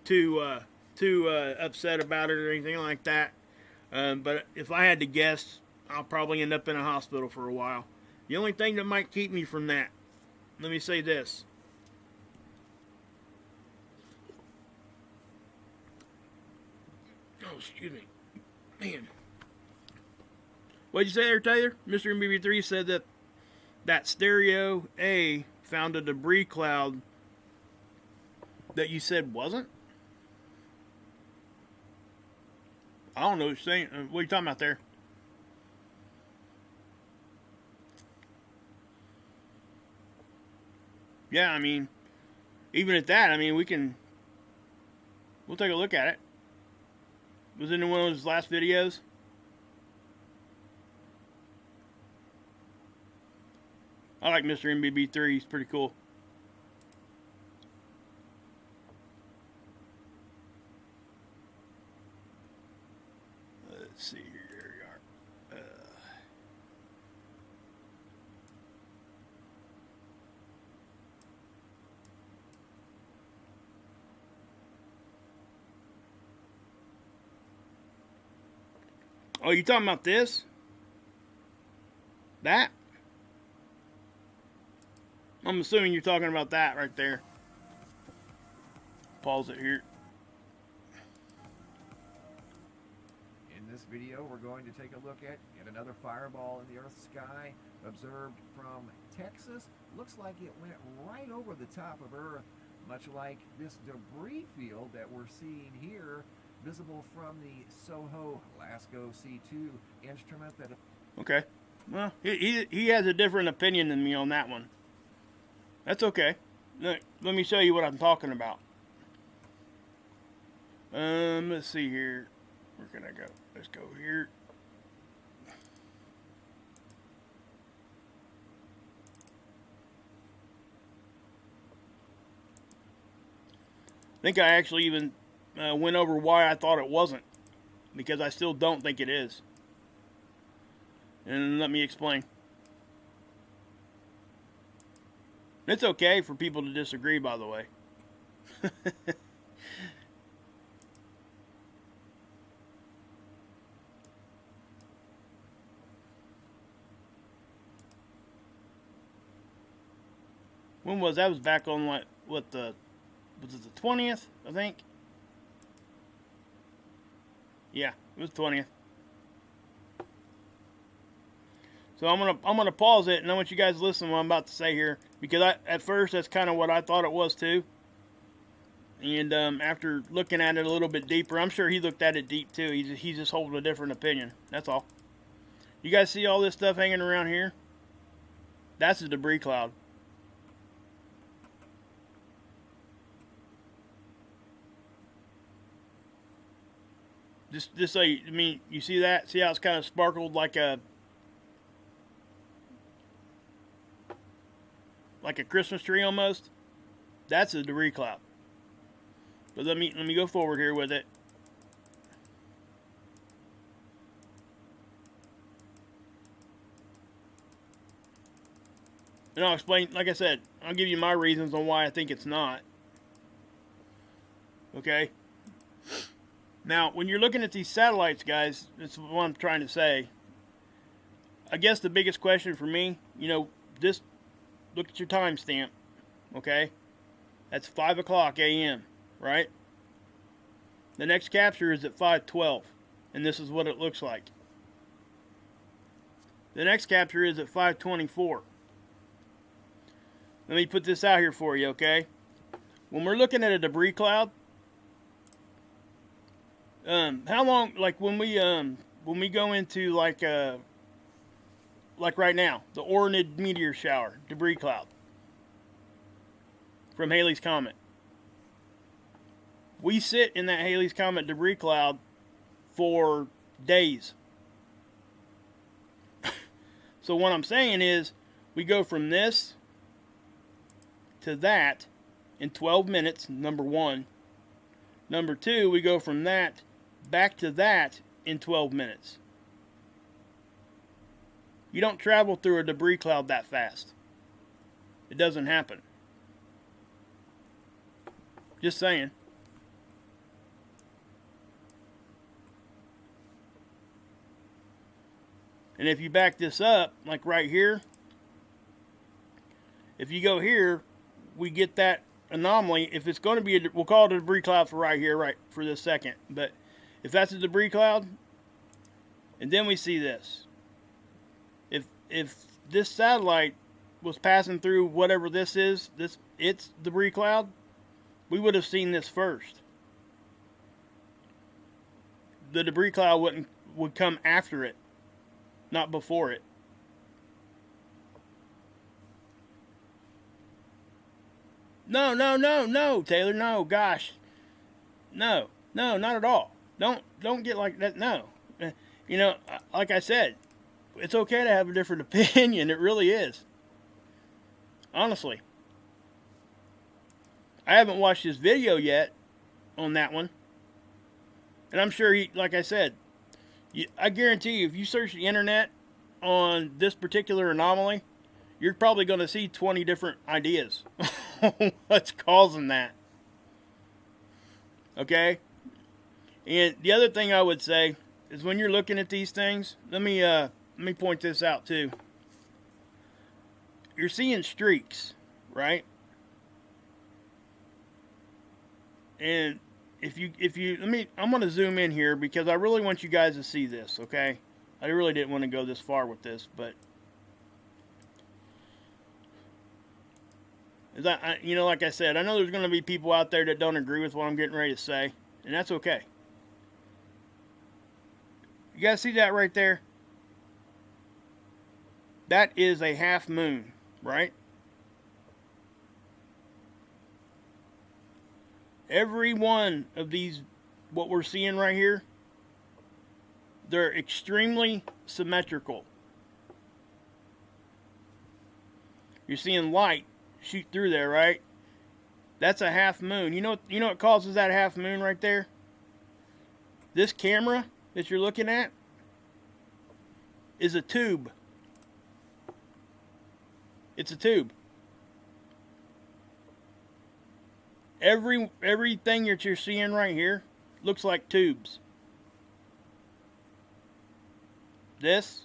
too upset about it or anything like that. But if I had to guess, I'll probably end up in a hospital for a while. The only thing that might keep me from that, let me say this. Oh, excuse me. Man. What'd you say there, Taylor? Mr. MBB3 said that stereo A found a debris cloud that you said wasn't? I don't know what you're saying. What are you talking about there? Yeah, I mean, even at that, I mean, we'll take a look at it. Was it in one of those last videos? I like Mr. MBB3. He's pretty cool. Let's see here. There we are. Oh, you talking about this? That? I'm assuming you're talking about that right there. Pause it here. In this video, we're going to take a look at yet another fireball in the Earth's sky, observed from Texas. Looks like it went right over the top of Earth, much like this debris field that we're seeing here, visible from the SOHO LASCO C2 instrument that... Okay. Well, he has a different opinion than me on that one. That's okay. Look, let me show you what I'm talking about. Let's see here. Where can I go? Let's go here. I think I actually even went over why I thought it wasn't, because I still don't think it is. And let me explain. It's okay for people to disagree, by the way. When was that? Was back on what was it the 20th, I think? Yeah, it was 20th. So I'm gonna pause it, and I want you guys to listen to what I'm about to say here, because at first that's kind of what I thought it was too. And after looking at it a little bit deeper, I'm sure he looked at it deep too. He's just holding a different opinion. That's all. You guys see all this stuff hanging around here? That's a debris cloud. Just so you, I mean, you see that? See how it's kind of sparkled like a Christmas tree almost? That's a debris cloud. But let me go forward here with it. And I'll explain, like I said, I'll give you my reasons on why I think it's not. Okay? Now, when you're looking at these satellites, guys, that's what I'm trying to say. I guess the biggest question for me, you know, just look at your timestamp, okay? That's 5 o'clock a.m., right? The next capture is at 5:12, and this is what it looks like. The next capture is at 5:24. Let me put this out here for you, okay? When we're looking at a debris cloud, how long, like when we go into like right now, the Oronid meteor shower, debris cloud from Halley's Comet. We sit in that Halley's Comet debris cloud for days. So what I'm saying is, we go from this to that in 12 minutes, number one. Number two, we go from that back to that in 12 minutes. You don't travel through a debris cloud that fast. It doesn't happen. Just saying. And if you back this up, like right here, if you go here, we get that anomaly. If it's going to be, we'll call it a debris cloud for right here, right for this second. But if that's a debris cloud, and then we see this. If this satellite was passing through whatever this is, it's debris cloud, we would have seen this first. The debris cloud would come after it, not before it. No, Taylor, no, gosh. No, not at all. Don't get like that, no. You know, like I said, it's okay to have a different opinion, it really is. Honestly. I haven't watched his video yet on that one. And I'm sure he, like I said, I guarantee you, if you search the internet on this particular anomaly, you're probably going to see 20 different ideas. What's causing that? Okay? And the other thing I would say is when you're looking at these things, let me point this out too. You're seeing streaks, right? And I'm going to zoom in here because I really want you guys to see this, okay? I really didn't want to go this far with this, but you know, like I said, I know there's going to be people out there that don't agree with what I'm getting ready to say, and that's okay. You guys see that right there? That is a half moon, right? Every one of these, what we're seeing right here, they're extremely symmetrical. You're seeing light shoot through there, right? That's a half moon. You know what causes that half moon right there? This camera that you're looking at is a tube. It's a tube. Everything that you're seeing right here looks like tubes. This.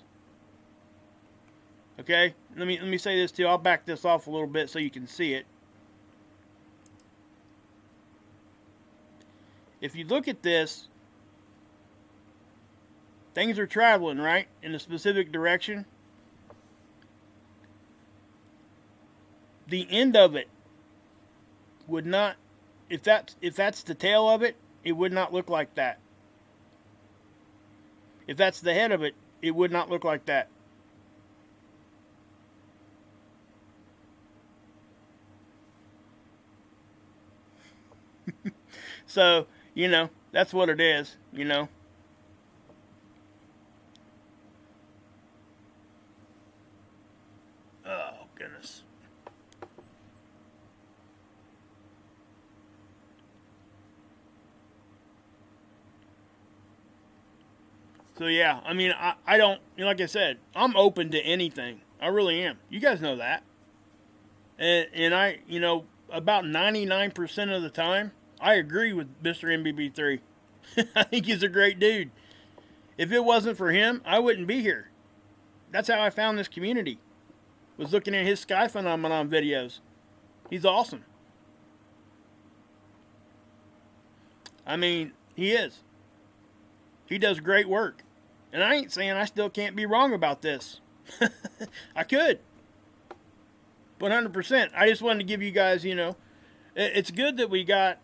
Okay, let me say this too. I'll back this off a little bit so you can see it. If you look at this, things are traveling, right, in a specific direction. The end of it would not, if that's the tail of it, it would not look like that. If that's the head of it, it would not look like that. So, you know, that's what it is, you know. Oh, goodness. So, yeah, I mean, I don't, like I said, I'm open to anything. I really am. You guys know that. And I, you know, about 99% of the time, I agree with Mr. MBB3. I think he's a great dude. If it wasn't for him, I wouldn't be here. That's how I found this community. Was looking at his sky phenomenon videos. He's awesome. I mean, he is. He does great work. And I ain't saying I still can't be wrong about this. I could. 100%. I just wanted to give you guys, you know, it's good that we got,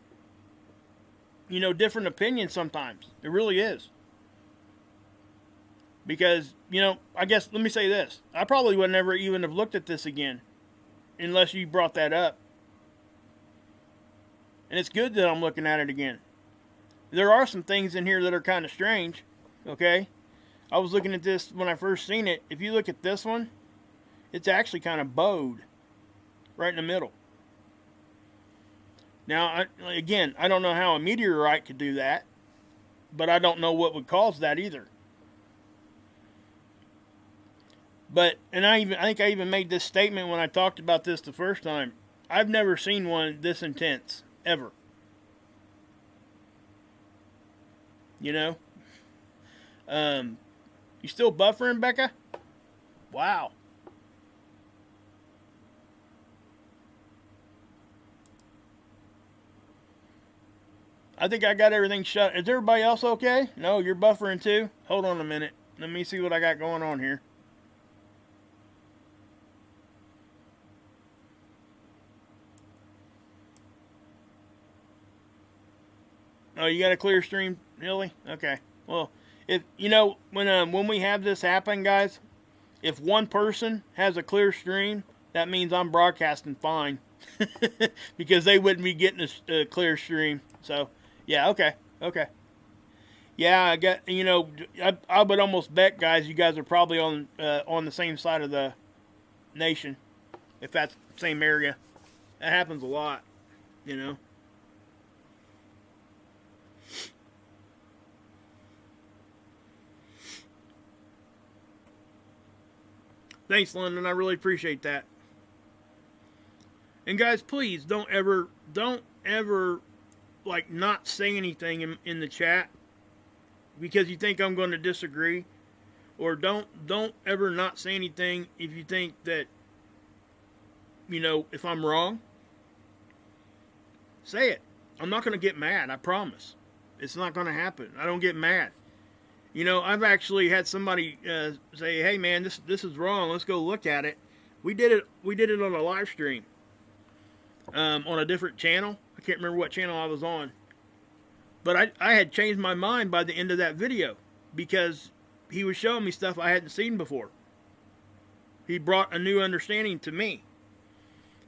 you know, different opinions sometimes. It really is. Because, you know, I guess, let me say this. I probably would never even have looked at this again unless you brought that up. And it's good that I'm looking at it again. There are some things in here that are kind of strange, okay? I was looking at this when I first seen it. If you look at this one, it's actually kind of bowed right in the middle. Now, again, I don't know how a meteorite could do that, but I don't know what would cause that either. But, and I think I even made this statement when I talked about this the first time. I've never seen one this intense, ever. You know? You still buffering, Becca? Wow. I think I got everything shut. Is everybody else okay? No, you're buffering too? Hold on a minute. Let me see what I got going on here. Oh, you got a clear stream, Hilly? Okay. Well, if you know when we have this happen, guys, if one person has a clear stream, that means I'm broadcasting fine, because they wouldn't be getting a clear stream. So, yeah, okay. Yeah, I got, you know, I would almost bet, guys, you guys are probably on the same side of the nation, if that's the same area. That happens a lot, you know. Thanks, London. I really appreciate that. And guys, please don't ever, like, not say anything in the chat because you think I'm going to disagree, or don't ever not say anything if you think that, you know, if I'm wrong. Say it. I'm not going to get mad. I promise. It's not going to happen. I don't get mad. You know, I've actually had somebody say, "Hey, man, this is wrong. Let's go look at it." We did it on a live stream on a different channel. I can't remember what channel I was on, but I had changed my mind by the end of that video because he was showing me stuff I hadn't seen before. He brought a new understanding to me.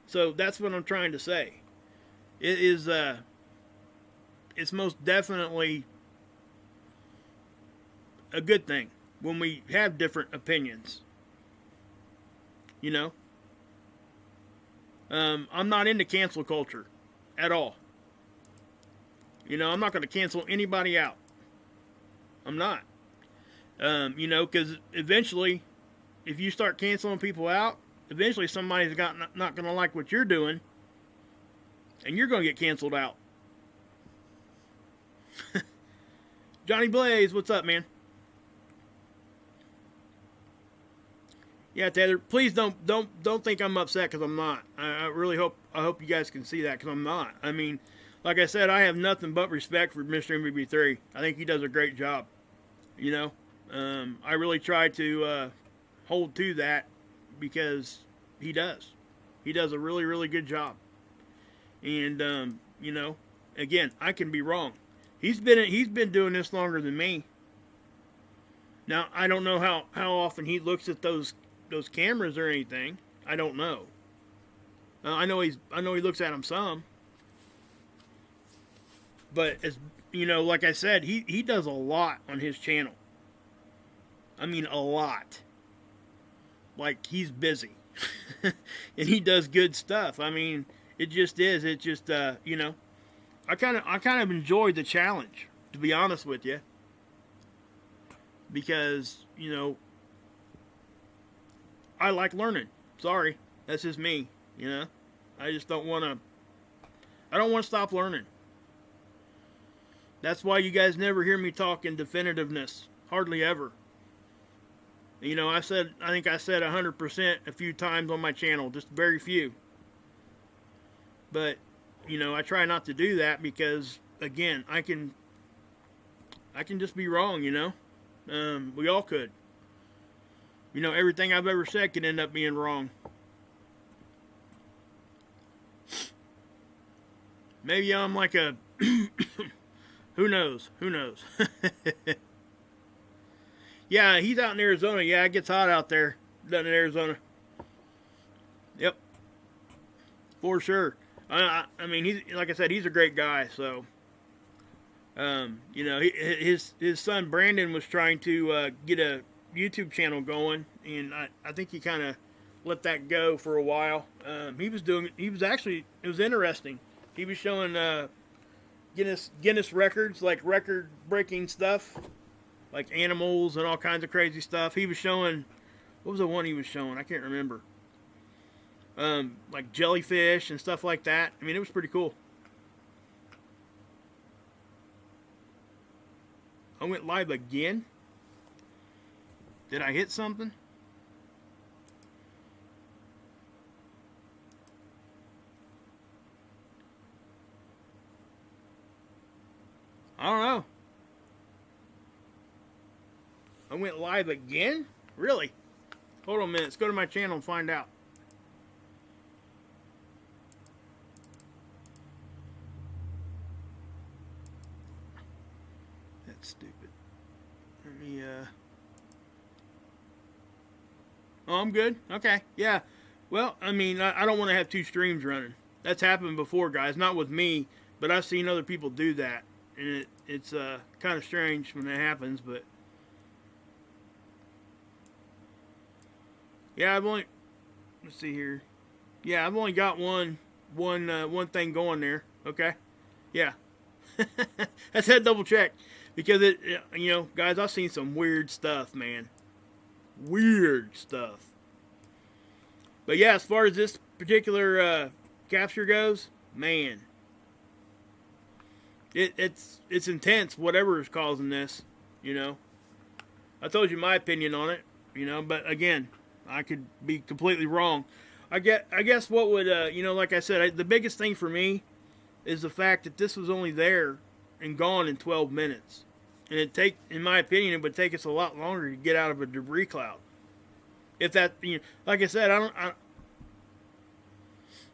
So that's what I'm trying to say. It is it's most definitely a good thing when we have different opinions. You know? I'm not into cancel culture at all. You know, I'm not going to cancel anybody out. I'm not. You know, because eventually, if you start canceling people out, eventually somebody's not going to like what you're doing, and you're going to get canceled out. Johnny Blaze, what's up, man? Yeah, Taylor, please don't think I'm upset, because I'm not. I really hope you guys can see that, because I'm not. I mean, like I said, I have nothing but respect for Mr. MBB3. I think he does a great job. You know, I really try to hold to that, because he does. He does a really, really good job. And you know, again, I can be wrong. He's been doing this longer than me. Now I don't know how often he looks at those cameras or anything. I don't know. I know he looks at them some, but as you know, like I said, he does a lot on his channel. I mean, a lot. Like, he's busy. And he does good stuff. I mean, it just is. It just, you know, I kind of enjoyed the challenge, to be honest with you. Because, you know, I like learning. Sorry. That's just me, you know. I just don't want to, I don't want to stop learning. That's why you guys never hear me talk in definitiveness. Hardly ever. You know, I think I said 100% a few times on my channel, just very few. But, you know, I try not to do that because, again, I can just be wrong, you know. We all could. You know, everything I've ever said could end up being wrong. Maybe I'm like a, who knows? Who knows? Yeah, he's out in Arizona. Yeah, it gets hot out there. Down in Arizona. Yep. For sure. I mean, he's, like I said, he's a great guy. So, you know, his son Brandon was trying to get a YouTube channel going, and I think he kind of let that go for a while. It was interesting. He was showing Guinness records, like record-breaking stuff. Like animals and all kinds of crazy stuff. He was showing, what was the one he was showing? I can't remember. Like jellyfish and stuff like that. I mean, it was pretty cool. I went live again. Did I hit something? I don't know. I went live again? Really? Hold on a minute. Let's go to my channel and find out. That's stupid. Let me, Oh, I'm good? Okay. Yeah. Well, I mean, I don't want to have two streams running. That's happened before, guys. Not with me, but I've seen other people do that. And it's kind of strange when that happens, but... Yeah, let's see here. Yeah, I've only got one thing going there. Okay. Yeah. That's had double check because you know, guys, I've seen some weird stuff, man. Weird stuff. But yeah, as far as this particular capture goes, man, it's intense. Whatever is causing this, you know. I told you my opinion on it, you know, but again, I could be completely wrong. I guess what would, you know, like I said, the biggest thing for me is the fact that this was only there and gone in 12 minutes. And in my opinion, it would take us a lot longer to get out of a debris cloud. If that, you know, like I said,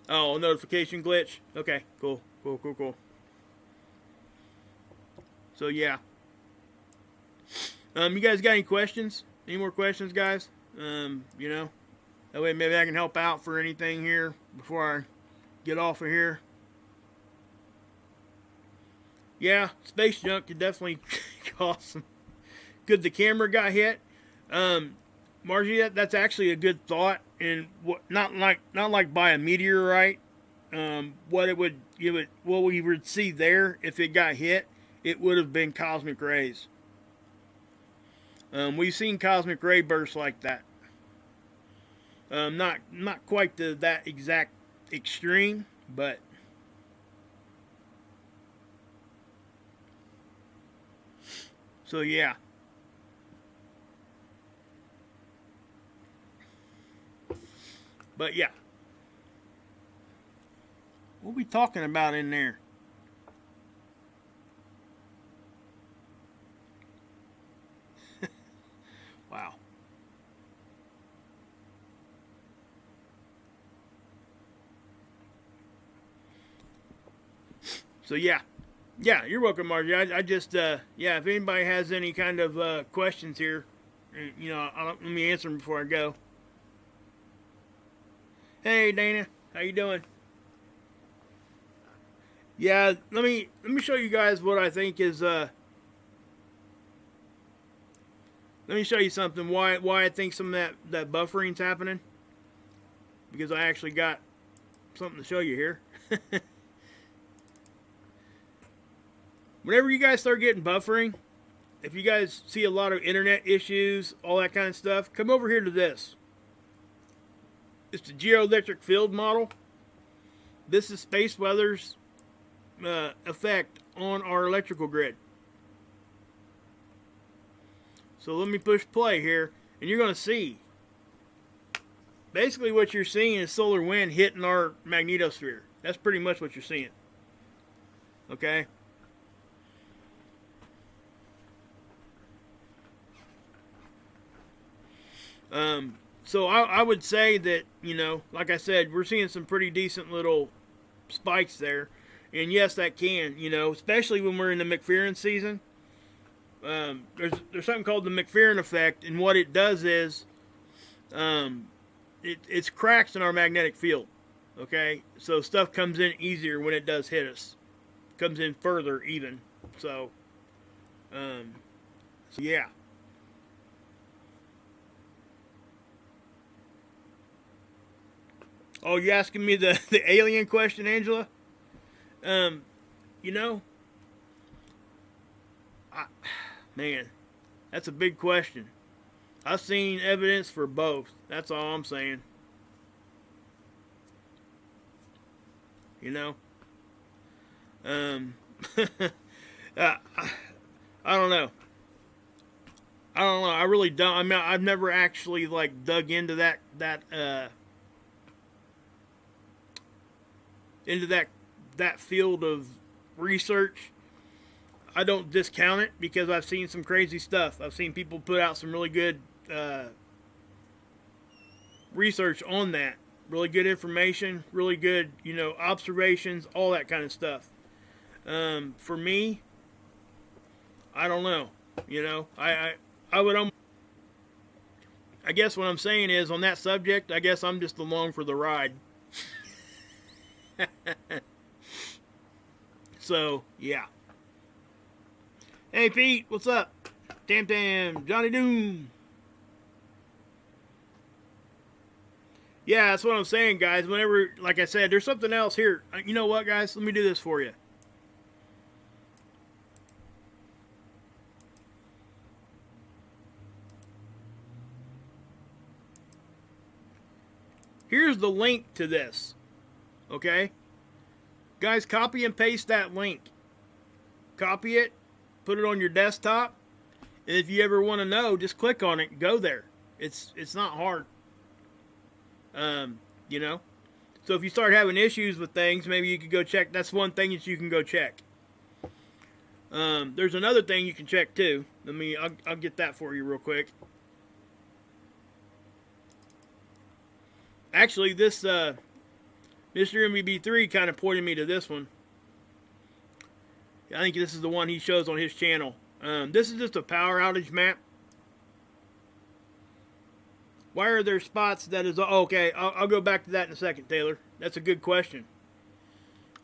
oh, notification glitch. Okay, cool. So yeah. You guys got any questions? Any more questions, guys? You know, that way maybe I can help out for anything here before I get off of here. Yeah, space junk could definitely cause some. Could the camera got hit? Margie, that's actually a good thought, and not like by a meteorite. What we would see there if it got hit, it would have been cosmic rays. We've seen cosmic ray bursts like that. Not quite to that exact extreme, but so yeah. But yeah. What are we talking about in there? Wow. So yeah. Yeah, you're welcome, Margie. I just, yeah, if anybody has any kind of questions here, You know, let me answer them before I go. Hey, Dana, how you doing? Yeah, let me show you guys what I think is. Let me show you something. Why I think some of that buffering's happening. Because I actually got something to show you here. Whenever you guys start getting buffering, if you guys see a lot of internet issues, all that kind of stuff, come over here to this. It's the Geoelectric Field model. This is Spaceweather's effect on our electrical grid. So let me push play here, and you're going to see. Basically what you're seeing is solar wind hitting our magnetosphere. That's pretty much what you're seeing. Okay? So I would say that, you know, like I said, we're seeing some pretty decent little spikes there. And yes, that can, you know, especially when we're in the Mcfearing season. There's something called the Mcfearing Effect, and what it does is it's cracks in our magnetic field. Okay? So stuff comes in easier when it does hit us. Comes in further even. So yeah. Oh, you asking me the alien question, Angela? You know, man, that's a big question. I've seen evidence for both. That's all I'm saying. You know, I don't know. I really don't. I mean, I've never actually like dug into that field of research. I don't discount it because I've seen some crazy stuff. I've seen people put out some really good research on that. Really good information, really good, you know, observations, all that kind of stuff. For me, I don't know. You know, I would. I guess what I'm saying is on that subject, I guess I'm just along for the ride. So, yeah. Hey, Pete, what's up? Tam, Johnny Doom. Yeah, that's what I'm saying, guys. Whenever, like I said, there's something else here. You know what, guys? Let me do this for you. Here's the link to this. Okay? Guys, copy and paste that link. Copy it, put it on your desktop, and if you ever want to know, just click on it and go there. It's not hard. You know? So if you start having issues with things, maybe you could go check. That's one thing that you can go check. There's another thing you can check too. I'll get that for you real quick. Actually, this Mr. MBB3 kind of pointed me to this one. I think this is the one he shows on his channel. This is just a power outage map. Why are there spots that is... Oh, okay, I'll go back to that in a second, Taylor. That's a good question.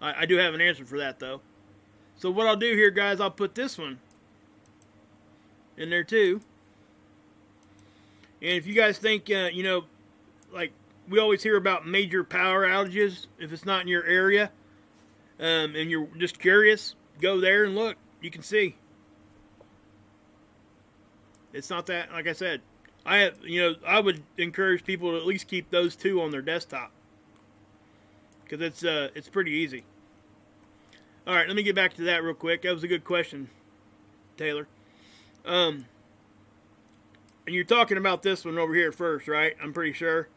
I do have an answer for that, though. So what I'll do here, guys, I'll put this one in there, too. And if you guys think, you know, like... We always hear about major power outages. If it's not in your area, and you're just curious, go there and look. You can see. It's not that, like I said, I would encourage people to at least keep those two on their desktop because it's pretty easy. All right, let me get back to that real quick. That was a good question, Taylor. And you're talking about this one over here first, right? I'm pretty sure.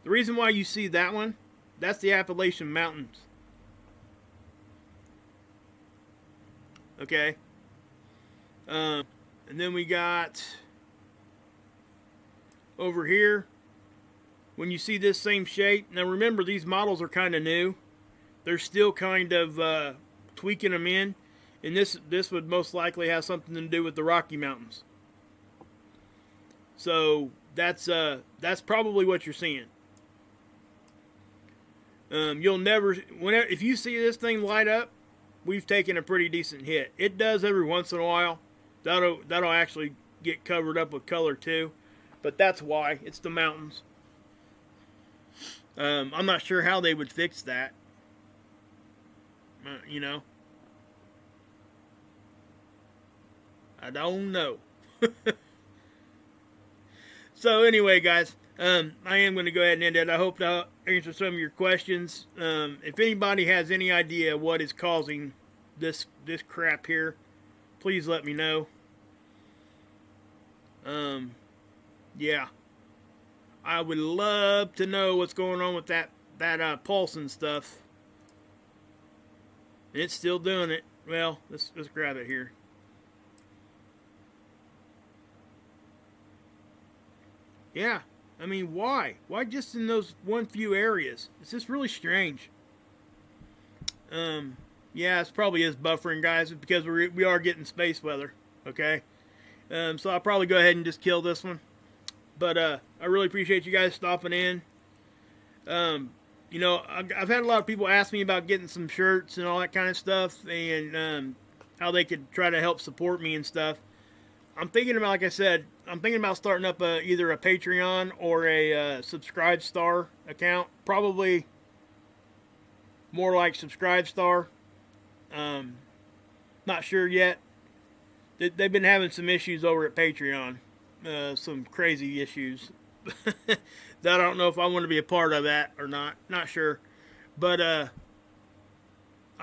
The reason why you see that one, that's the Appalachian Mountains. Okay. And then we got over here, when you see this same shape. Now remember, these models are kind of new. They're still kind of tweaking them in. And this would most likely have something to do with the Rocky Mountains. So that's probably what you're seeing. You'll never, whenever, if you see this thing light up, we've taken a pretty decent hit. It does every once in a while. That'll actually get covered up with color too, but that's why. It's the mountains. I'm not sure how they would fix that. You know, I don't know. So anyway, guys, I am going to go ahead and end it. I hope to answer some of your questions. If anybody has any idea what is causing this crap here, please let me know. Yeah, I would love to know what's going on with that pulsing stuff. And it's still doing it. Well, let's grab it here. Yeah, I mean, why? Why just in those one few areas? It's just really strange. Yeah, it probably is buffering, guys, because we are getting space weather. Okay, so I'll probably go ahead and just kill this one. But I really appreciate you guys stopping in. You know, I've had a lot of people ask me about getting some shirts and all that kind of stuff, and how they could try to help support me and stuff. I'm thinking about, like I said, I'm thinking about starting up either a Patreon or a Subscribe Star account. Probably more like Subscribe Star. Not sure yet. They've been having some issues over at Patreon. Some crazy issues. That I don't know if I want to be a part of that or not. Not sure. But I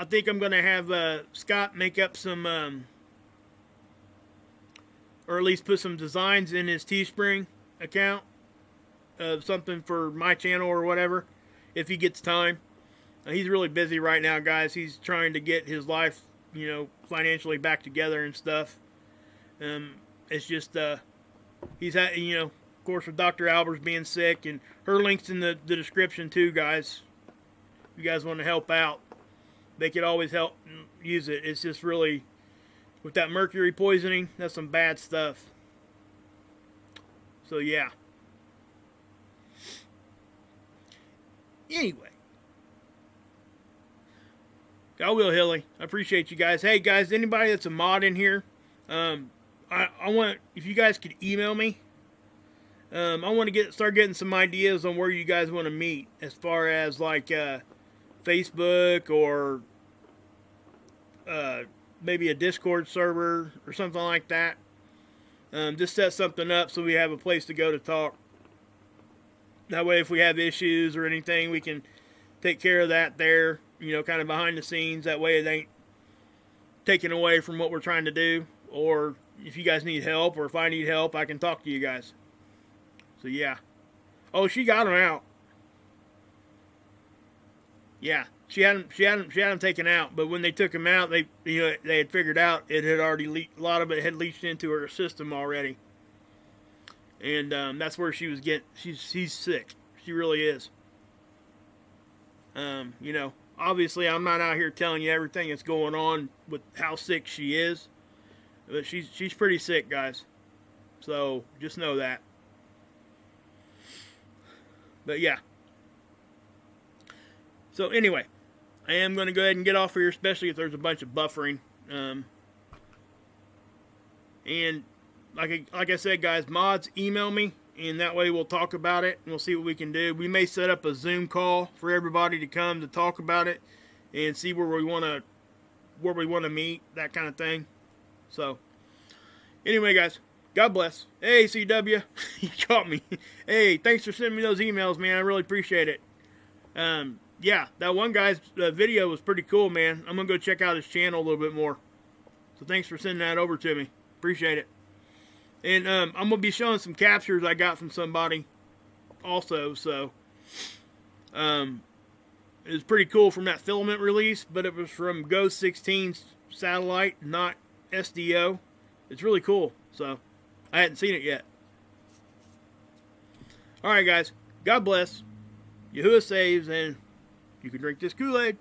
think I'm going to have Scott make up some... or at least put some designs in his Teespring account. Something for my channel or whatever. If he gets time. He's really busy right now, guys. He's trying to get his life, you know, financially back together and stuff. It's just... he's had, you know, of course, with Dr. Albers being sick, and her link's in the description too, guys. If you guys want to help out, they could always help use it. It's just really, with that mercury poisoning, that's some bad stuff. So yeah. Anyway, I will, Hilly. I appreciate you guys. Hey guys, anybody that's a mod in here, I want, if you guys could email me. I want to start getting some ideas on where you guys want to meet, as far as like Facebook or maybe a Discord server or something like that. Just set something up so we have a place to go to talk. That way, if we have issues or anything, we can take care of that there. You know, kind of behind the scenes. That way, it ain't taken away from what we're trying to do. Or if you guys need help, or if I need help, I can talk to you guys. So yeah. Oh, she got them out. Yeah, she had them taken out. But when they took them out, they had figured out it had already leaked. A lot of it had leached into her system already. And that's where she was getting. She's sick. She really is. You know, obviously I'm not out here telling you everything that's going on with how sick she is. But she's pretty sick, guys. So just know that. But yeah. So anyway, I am going to go ahead and get off here, especially if there's a bunch of buffering. And like I said, guys, mods, email me, and that way we'll talk about it, and we'll see what we can do. We may set up a Zoom call for everybody to come to talk about it, and see where we want to meet, that kind of thing. So, anyway, guys, God bless. Hey, CW, you caught me. Hey, thanks for sending me those emails, man. I really appreciate it. Yeah, that one guy's video was pretty cool, man. I'm going to go check out his channel a little bit more. So thanks for sending that over to me. Appreciate it. And I'm going to be showing some captures I got from somebody also. So it was pretty cool from that filament release, but it was from Ghost 16's satellite, not SDO. It's really cool. So I hadn't seen it yet. Alright, guys. God bless. Yahuwah saves, and you can drink this Kool-Aid.